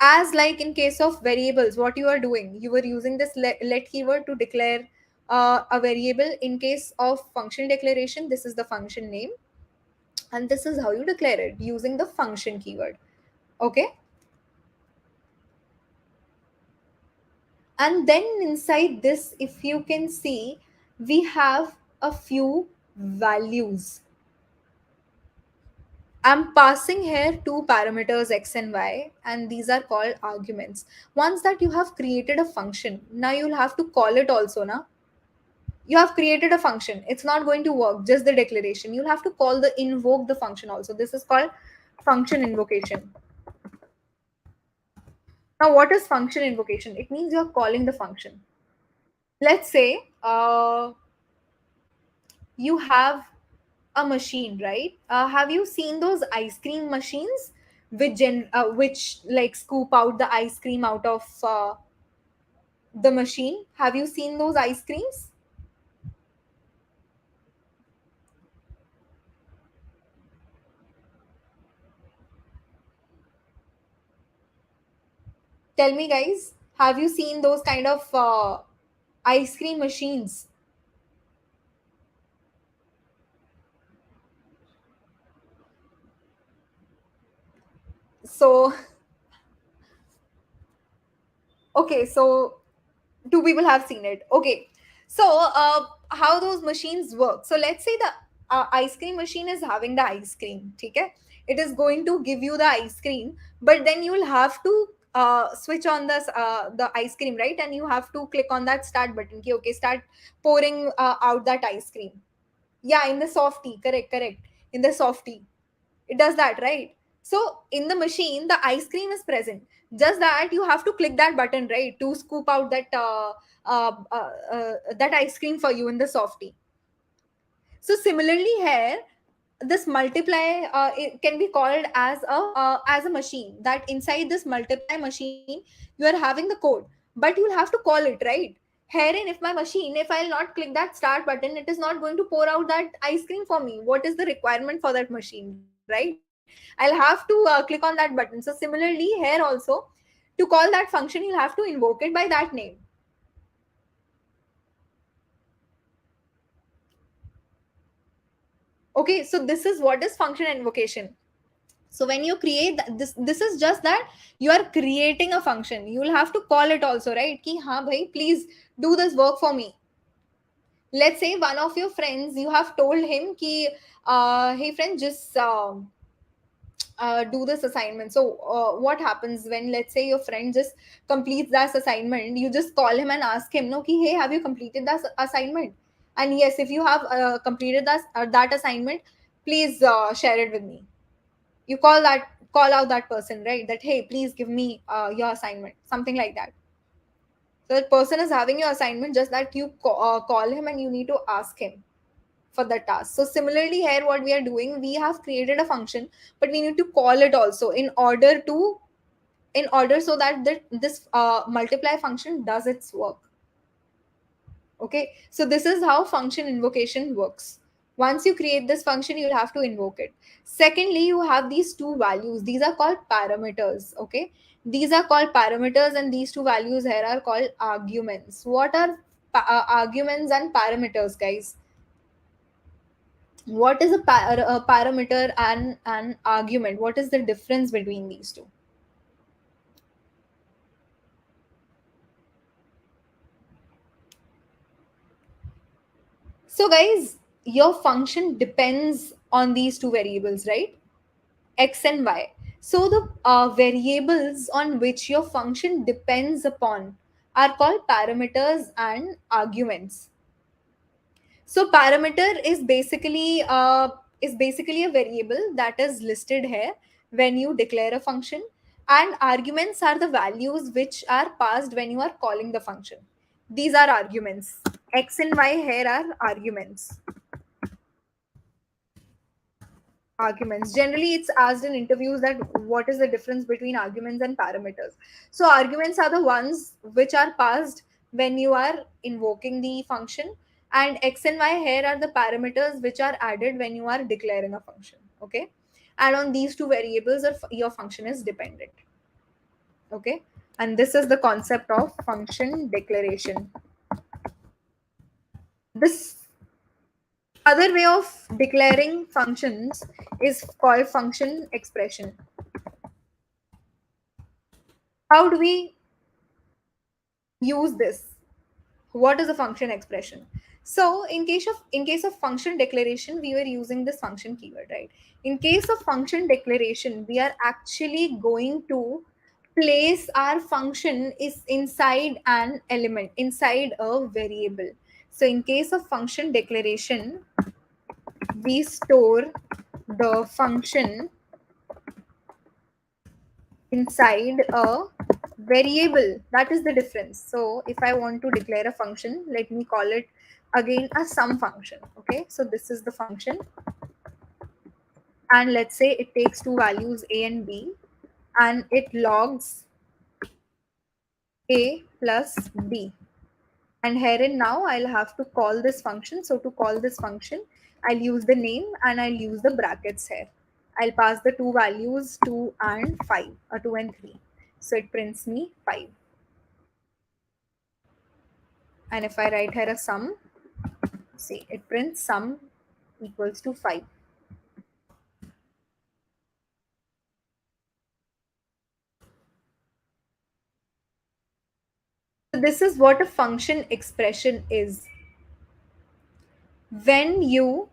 as like in case of variables, what you are doing, you were using this let keyword to declare a variable. In case of function declaration, this is the function name, and this is how you declare it using the function keyword. Okay. And then inside this, if you can see, we have a few values. I'm passing here two parameters x and y, and these are called arguments. Once that you have created a function, now you'll have to call it also. Now you have created a function. It's not going to work, just the declaration. You'll have to call the invoke the function also. This is called function invocation. Now, what is function invocation? It means you're calling the function. Let's say you have a machine, right? Have you seen those ice cream machines which like scoop out the ice cream out of the machine? Have you seen those ice creams? Tell me, guys, have you seen those kind of ice cream machines? So, okay, so two people have seen it. Okay, so how those machines work? So let's say the ice cream machine is having the ice cream. Okay, it is going to give you the ice cream, but then you'll have to switch on the ice cream, right? And you have to click on that start button. Okay, okay, start pouring out that ice cream. Yeah, in the softie, correct, correct. In the softie, it does that, right? So in the machine, the ice cream is present. Just that you have to click that button, right, to scoop out that ice cream for you in the softie. So similarly here, this multiply it can be called as a machine. That inside this multiply machine, you are having the code, but you'll have to call it, right? Herein, if my machine, if I'll not click that start button, it is not going to pour out that ice cream for me. What is the requirement for that machine, right? I'll have to click on that button. So similarly here also, to call that function, you'll have to invoke it by that name. Okay, so this is what is function invocation. So when you create this is just that you are creating a function. You will have to call it also, right? Ki ha bhai, please do this work for me. Let's say one of your friends, you have told him ki hey friend, just do this assignment. So what happens when, let's say, your friend just completes that assignment, you just call him and ask him, no, ki, hey, have you completed that assignment? And yes, if you have completed that assignment, please share it with me. You call out that person, right? That, hey, please give me your assignment, something like that. So that person is having your assignment, just that you call him and you need to ask him for the task. So similarly here, what we are doing, we have created a function, but we need to call it also in order so that this multiply function does its work. Okay, so this is how function invocation works. Once you create this function, you'll have to invoke it. Secondly, you have these two values. These are called parameters. Okay, these are called parameters, and these two values here are called arguments. What are arguments and parameters, guys? What is a parameter and an argument? What is the difference between these two? So guys, your function depends on these two variables, right? X and y. So the variables on which your function depends upon are called parameters and arguments. So parameter is basically a variable that is listed here when you declare a function, and arguments are the values which are passed when you are calling the function. These are arguments. X and y here are arguments. Arguments. Generally, it's asked in interviews that what is the difference between arguments and parameters. So arguments are the ones which are passed when you are invoking the function, and x and y here are the parameters which are added when you are declaring a function. Okay, and on these two variables, your function is dependent. Okay, and this is the concept of function declaration. This other way of declaring functions is called function expression. How do we use this? What is a function expression? So in case of function declaration, we were using this function keyword, right? In case of function declaration, we are actually going to place our function is inside an element, inside a variable. So in case of function declaration, we store the function inside a variable. That is the difference. So if I want to declare a function, let me call it again a sum function. Okay, so this is the function, and let's say it takes two values, a and b, and it logs a plus b. And herein now I'll have to call this function. So to call this function, I'll use the name and I'll use the brackets here. I'll pass the two values 2 and 5, or 2 and 3. So it prints me 5. And if I write here a sum, see, it prints sum equals to 5. So this is what a function expression is. When you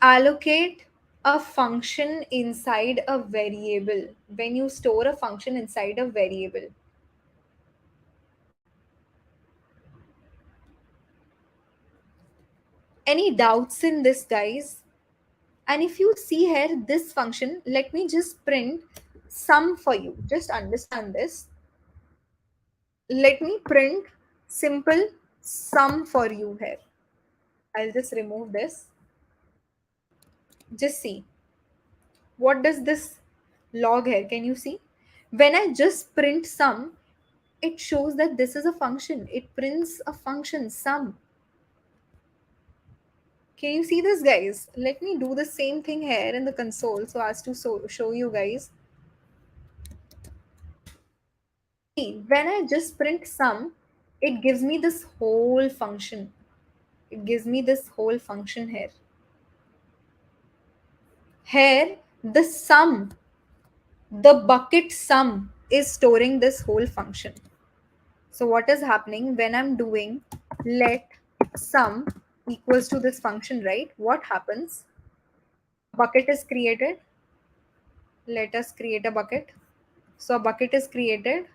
allocate a function inside a variable, when you store a function inside a variable. Any doubts in this, guys? And if you see here this function, let me just print sum for you. Just understand this. Let me print simple sum for you here. I'll just remove this. Just see. What does this log here? Can you see? When I just print sum, it shows that this is a function. It prints a function sum. Can you see this, guys? Let me do the same thing here in the console so as to show you guys. See, when I just print sum, it gives me this whole function. It gives me this whole function here. Here, the sum, the bucket sum is storing this whole function. So what is happening when I'm doing let sum equals to this function, right? What happens? Bucket is created. Let us create a bucket. So a bucket is created.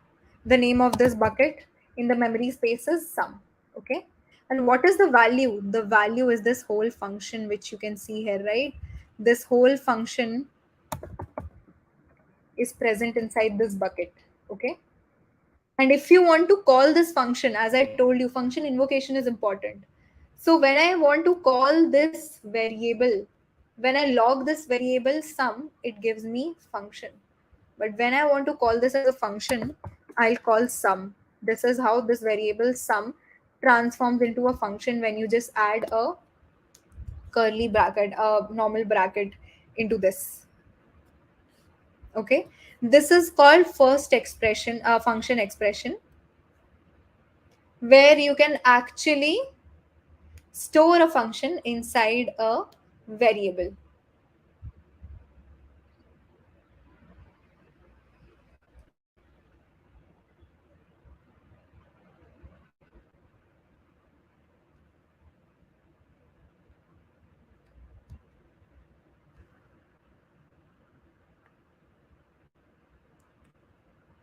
The name of this bucket in the memory space is sum. Okay. And what is the value? The value is this whole function which you can see here, right? This whole function is present inside this bucket. Okay. And if you want to call this function, as I told you, function invocation is important. So when I want to call this variable, when I log this variable sum, it gives me function. But when I want to call this as a function, I'll call sum. This is how this variable sum transforms into a function when you just add a curly bracket, a normal bracket into this. Okay. This is called first expression, function expression, where you can actually store a function inside a variable.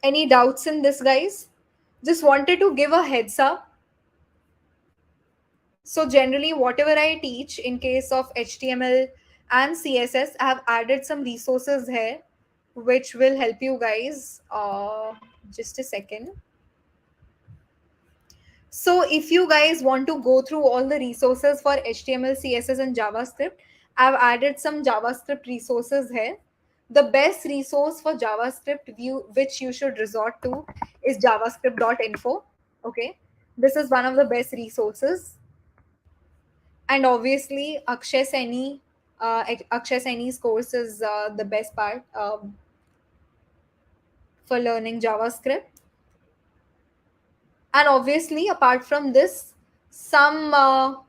Any doubts in this, guys? Just wanted to give a heads up. So generally, whatever I teach in case of HTML and CSS, I have added some resources here which will help you guys. Just a second. So if you guys want to go through all the resources for HTML, CSS, and JavaScript, I've added some JavaScript resources here. The best resource for JavaScript view, which you should resort to, is javascript.info. Okay. This is one of the best resources. And obviously, Akshay Saini's course is the best part for learning JavaScript. And obviously, apart from this, some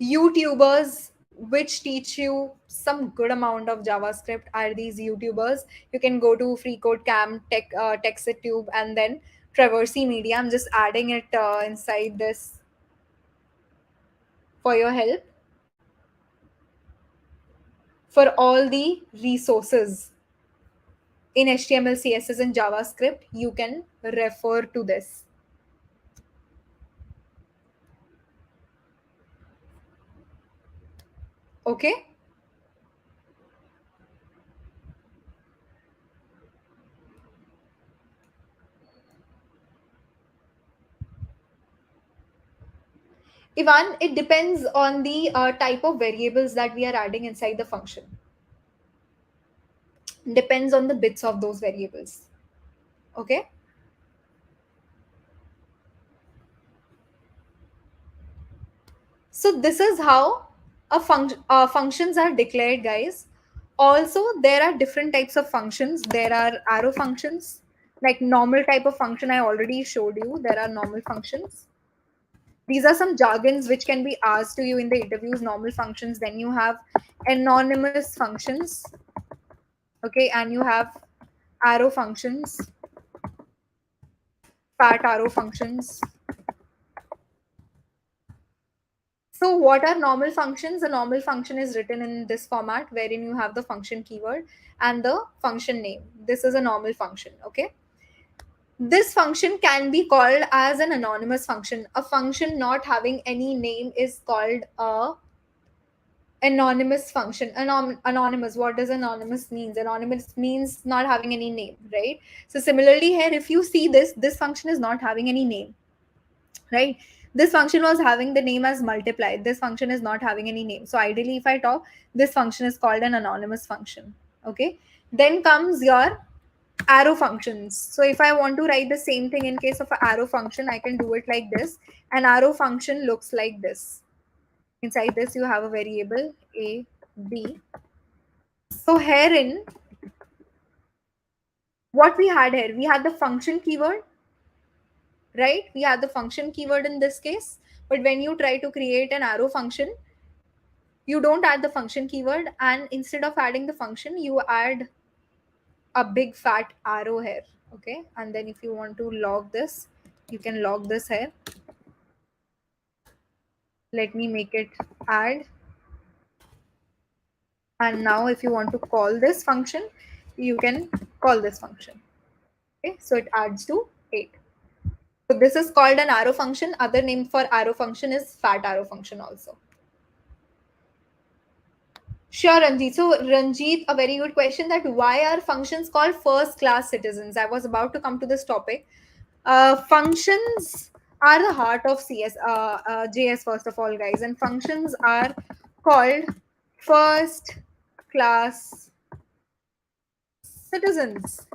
YouTubers which teach you some good amount of JavaScript are these YouTubers. You can go to Free Code Camp, TextTube, and then Traversy Media. I'm just adding it inside this for your help. For all the resources in HTML, CSS, and JavaScript, you can refer to this. Okay. Ivan, it depends on the type of variables that we are adding inside the function. Depends on the bits of those variables. Okay. So this is how functions are declared, guys. Also, there are different types of functions. There are arrow functions, like normal type of function I already showed you. There are normal functions. These are some jargons which can be asked to you in the interviews. Normal functions. Then you have anonymous functions. Okay, and you have arrow functions, pat arrow functions. So what are normal functions? A normal function is written in this format wherein you have the function keyword and the function name. This is a normal function. Okay. This function can be called as an anonymous function. A function not having any name is called a anonymous function. Anonymous, what does anonymous means? Anonymous means not having any name, right? So similarly here, if you see this function is not having any name, right? This function was having the name as multiply. This function is not having any name. So ideally, if I talk, this function is called an anonymous function. Okay. Then comes your arrow functions. So if I want to write the same thing in case of an arrow function, I can do it like this. An arrow function looks like this. Inside this, you have a variable a, b. So herein, what we had here, we had the function keyword, right? We had the function keyword in this case. But when you try to create an arrow function, you don't add the function keyword, and instead of adding the function, you add a big fat arrow here. Okay. And then if you want to log this, you can log this here. Let me make it add And now if you want to call this function, you can call this function. Okay, so it adds to 8. So this is called an arrow function. Other name for arrow function is fat arrow function also. Sure, Ranjit. So, Ranjit, a very good question, that why are functions called first class citizens? I was about to come to this topic. Functions are the heart of JS, first of all, guys, and functions are called first class citizens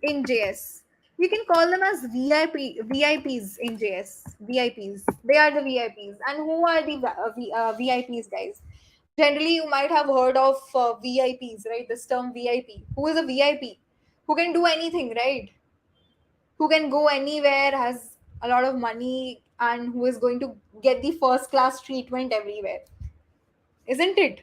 in JS. You can call them as VIPs in JS. VIPs. They are the VIPs. And who are the VIPs, guys? Generally, you might have heard of VIPs, right? This term VIP. Who is a VIP? Who can do anything, right? Who can go anywhere, has a lot of money, and who is going to get the first class treatment everywhere. Isn't it?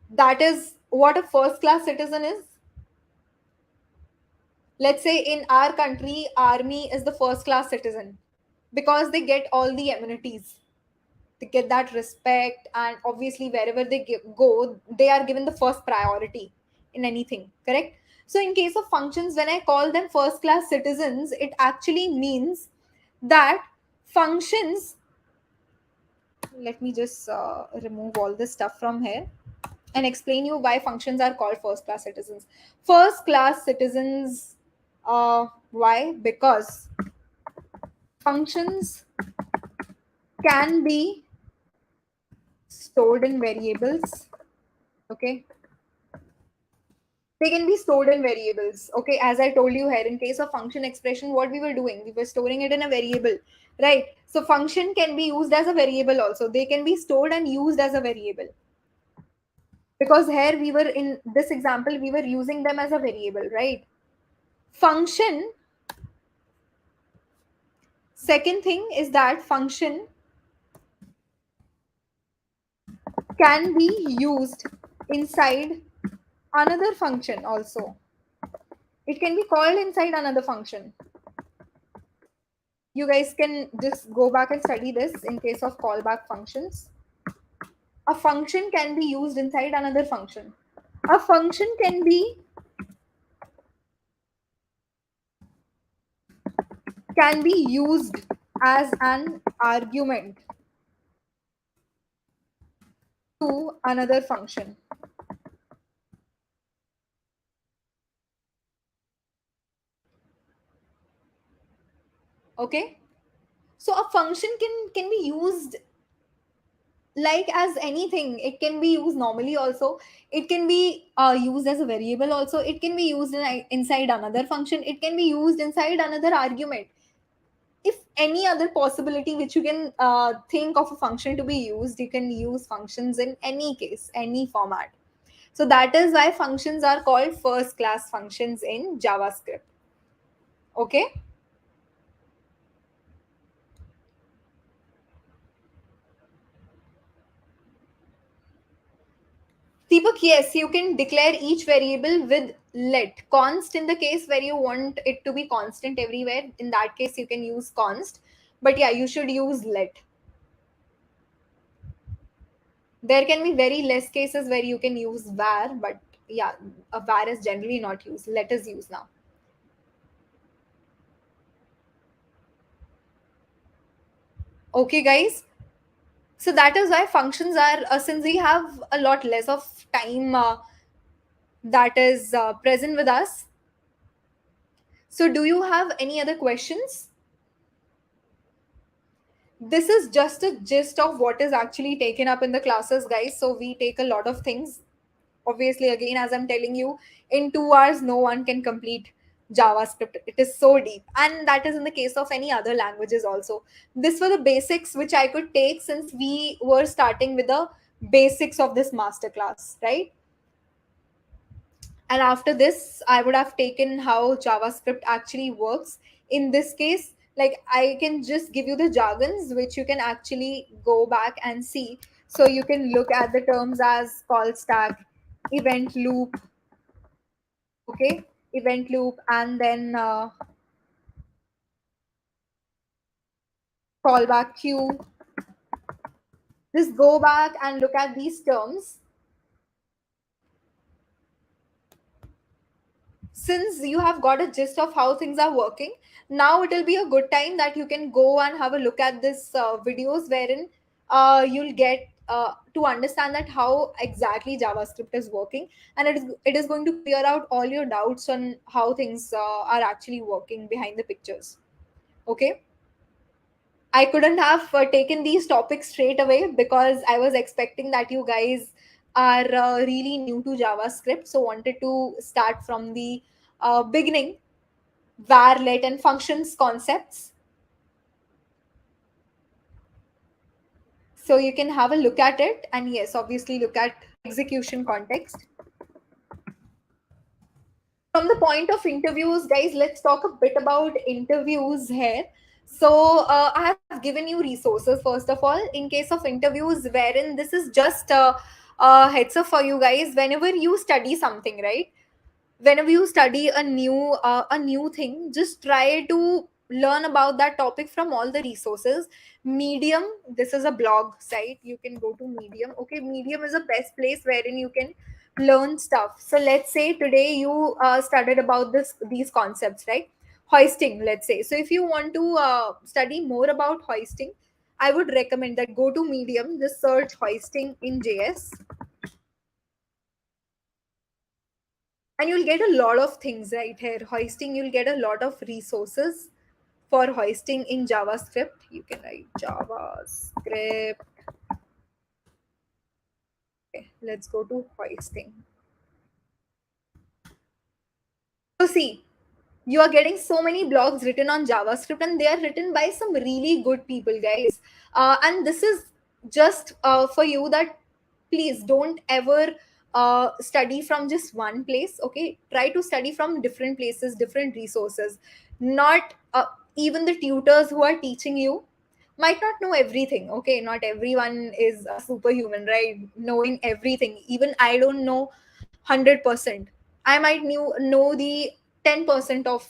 That is what a first class citizen is. Let's say in our country, army is the first class citizen because they get all the amenities. They get that respect, and obviously wherever they go, they are given the first priority in anything, correct? So in case of functions, when I call them first class citizens, it actually means that functions, let me just remove all this stuff from here and explain you why functions are called first class citizens. First class citizens, why? Because functions can be stored in variables. Okay, they can be stored in variables. Okay, as I told you here, in case of function expression, what we were doing, we were storing it in a variable, right? So function can be used as a variable also. They can be stored and used as a variable, because here we were, in this example, we were using them as a variable, right? Function, second thing is that function can be used inside another function also. It can be called inside another function. You guys can just go back and study this in case of callback functions. A function can be used inside another function. A function can be used as an argument to another function. Okay, so a function can be used like as anything. It can be used normally also. It can be used as a variable also. It can be used inside another function. It can be used inside another argument. If any other possibility which you can think of a function to be used, you can use functions in any case, any format. So that is why functions are called first class functions in JavaScript. Okay, Deepak, yes, you can declare each variable with let. Const, in the case where you want it to be constant everywhere, in that case you can use const. But yeah, you should use let. There can be very less cases where you can use var, but yeah, a var is generally not used. Let is used now. Okay, guys. So that is why functions are, since we have a lot less of time that is present with us. So, do you have any other questions? This is just a gist of what is actually taken up in the classes, guys. So we take a lot of things. Obviously, again, as I'm telling you, in 2 hours no one can complete JavaScript. It is so deep, and that is in the case of any other languages also. This were the basics which I could take, since we were starting with the basics of this masterclass, right? And after this, I would have taken how JavaScript actually works. In this case, like, I can just give you the jargons which you can actually go back and see. So you can look at the terms as call stack, event loop. Okay, event loop, and then callback queue. Just go back and look at these terms. Since you have got a gist of how things are working, now it will be a good time that you can go and have a look at this videos wherein you'll get to understand that how exactly JavaScript is working, and it is going to clear out all your doubts on how things are actually working behind the pictures. Okay. I couldn't have taken these topics straight away because I was expecting that you guys are really new to JavaScript. So wanted to start from the beginning, var, let, and functions concepts. So you can have a look at it, and yes, obviously look at execution context. From the point of interviews, guys, let's talk a bit about interviews here. So I have given you resources first of all in case of interviews, wherein this is just a heads up for you guys. Whenever you study something, right, whenever you study a new thing, just try to learn about that topic from all the resources. Medium, this is a blog site, you can go to Medium. Okay, Medium is the best place wherein you can learn stuff. So let's say today you studied about these concepts, right? Hoisting, let's say. So if you want to study more about hoisting, I would recommend that go to Medium, just search hoisting in JS, and you'll get a lot of things right here. Hoisting, you'll get a lot of resources for hoisting in JavaScript. You can write JavaScript. Okay, let's go to hoisting. So see, you are getting so many blogs written on JavaScript, and they are written by some really good people, guys. And this is just for you that please don't ever study from just one place. Okay, try to study from different places, different resources. Not even the tutors who are teaching you might not know everything. Okay, not everyone is a superhuman, right? Knowing everything. Even I don't know 100%. I might know the 10% of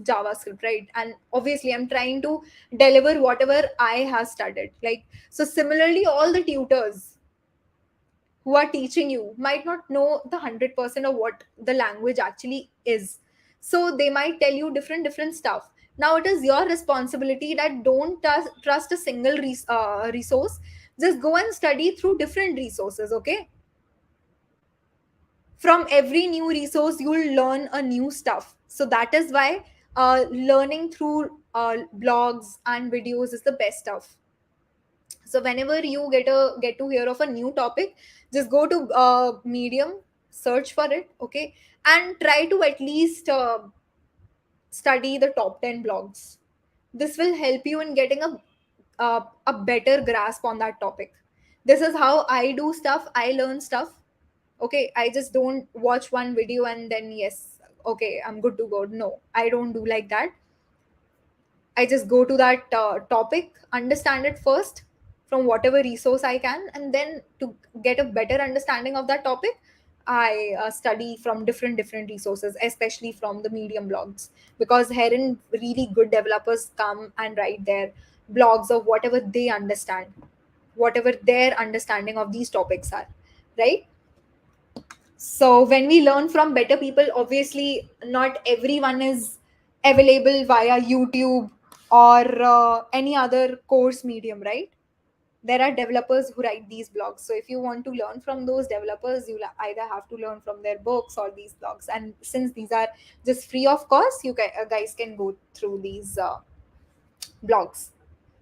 JavaScript, right? And obviously I'm trying to deliver whatever I have studied. Like, so similarly, all the tutors who are teaching you might not know the 100% of what the language actually is. So they might tell you different stuff. Now it is your responsibility that don't trust a single resource. Just go and study through different resources. Okay, from every new resource you'll learn a new stuff. So that is why learning through blogs and videos is the best stuff. So whenever you get to hear of a new topic, just go to Medium, search for it. Okay, and try to at least study the top 10 blogs. This will help you in getting a better grasp on that topic. This is how I do stuff, I learn stuff. Okay, I just don't watch one video and then yes, okay, I'm good to go. No, I don't do like that. I just go to that topic, understand it first from whatever resource I can, and then to get a better understanding of that topic, I study from different resources, especially from the Medium blogs, because herein really good developers come and write their blogs of whatever they understand, whatever their understanding of these topics are, right? So when we learn from better people, obviously not everyone is available via YouTube or any other course medium, right? There are developers who write these blogs. So if you want to learn from those developers, you'll either have to learn from their books or these blogs. And since these are just free of cost, you guys can go through these blogs.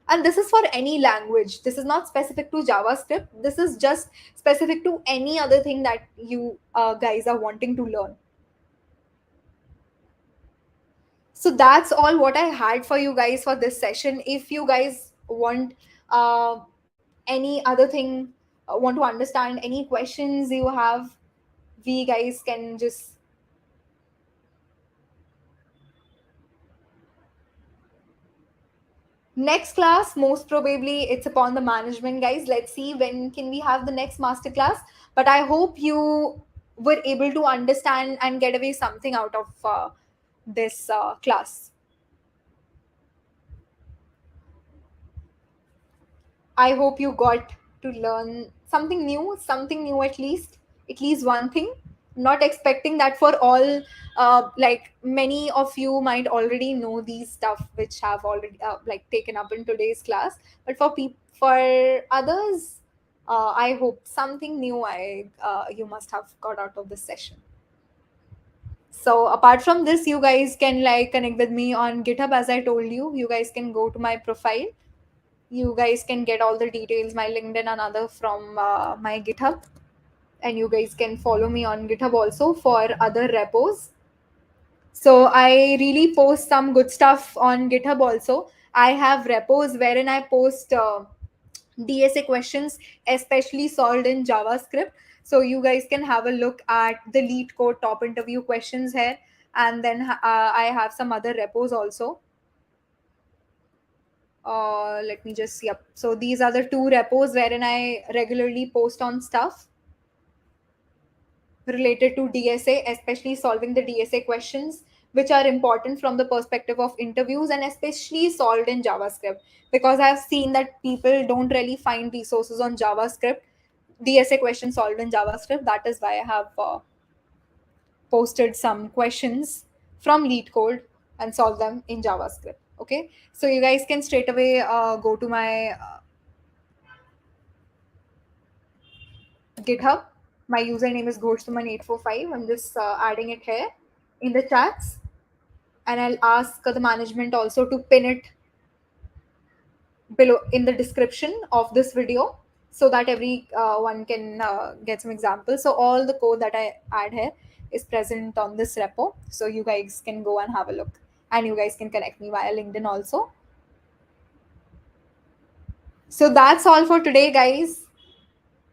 And this is for any language. This is not specific to JavaScript. This is just specific to any other thing that you guys are wanting to learn. So that's all what I had for you guys for this session. If you guys want uh, any other thing, want to understand any questions you have, we guys can just. Next class, most probably it's upon the management, guys. Let's see when can we have the next master class. But I hope you were able to understand and get away something out of this class. I hope you got to learn something new at least one thing. Not expecting that for all, like many of you might already know these stuff which have already like taken up in today's class. But for others, I hope something new I you must have got out of this session. So apart from this, you guys can like connect with me on GitHub as I told you. You guys can go to my profile. You guys can get all the details, my LinkedIn and other from my GitHub. And you guys can follow me on GitHub also for other repos. So I really post some good stuff on GitHub also. I have repos wherein I post DSA questions, especially solved in JavaScript. So you guys can have a look at the lead code top interview questions here. And then I have some other repos also. Let me just see up. So these are the two repos wherein I regularly post on stuff related to DSA, especially solving the DSA questions, which are important from the perspective of interviews and especially solved in JavaScript. Because I've seen that people don't really find resources on JavaScript, DSA questions solved in JavaScript. That is why I have posted some questions from lead code and solve them in JavaScript. Okay, so you guys can straight away go to my GitHub. My username is Ghoshtuman845. I'm just adding it here in the chats, and I'll ask the management also to pin it below in the description of this video so that every one can get some examples. So all the code that I add here is present on this repo, so you guys can go and have a look, and you guys can connect me via LinkedIn also. So that's all for today, guys.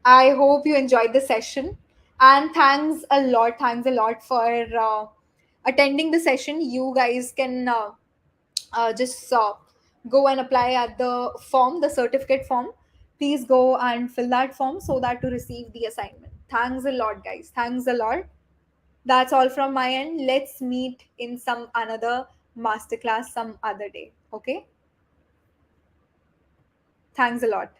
I hope you enjoyed the session. And thanks a lot for attending the session. You guys can just go and apply at the form, the certificate form. Please go and fill that form so that to receive the assignment. Thanks a lot, guys. Thanks a lot. That's all from my end. Let's meet in some another masterclass some other day. Okay? Thanks a lot.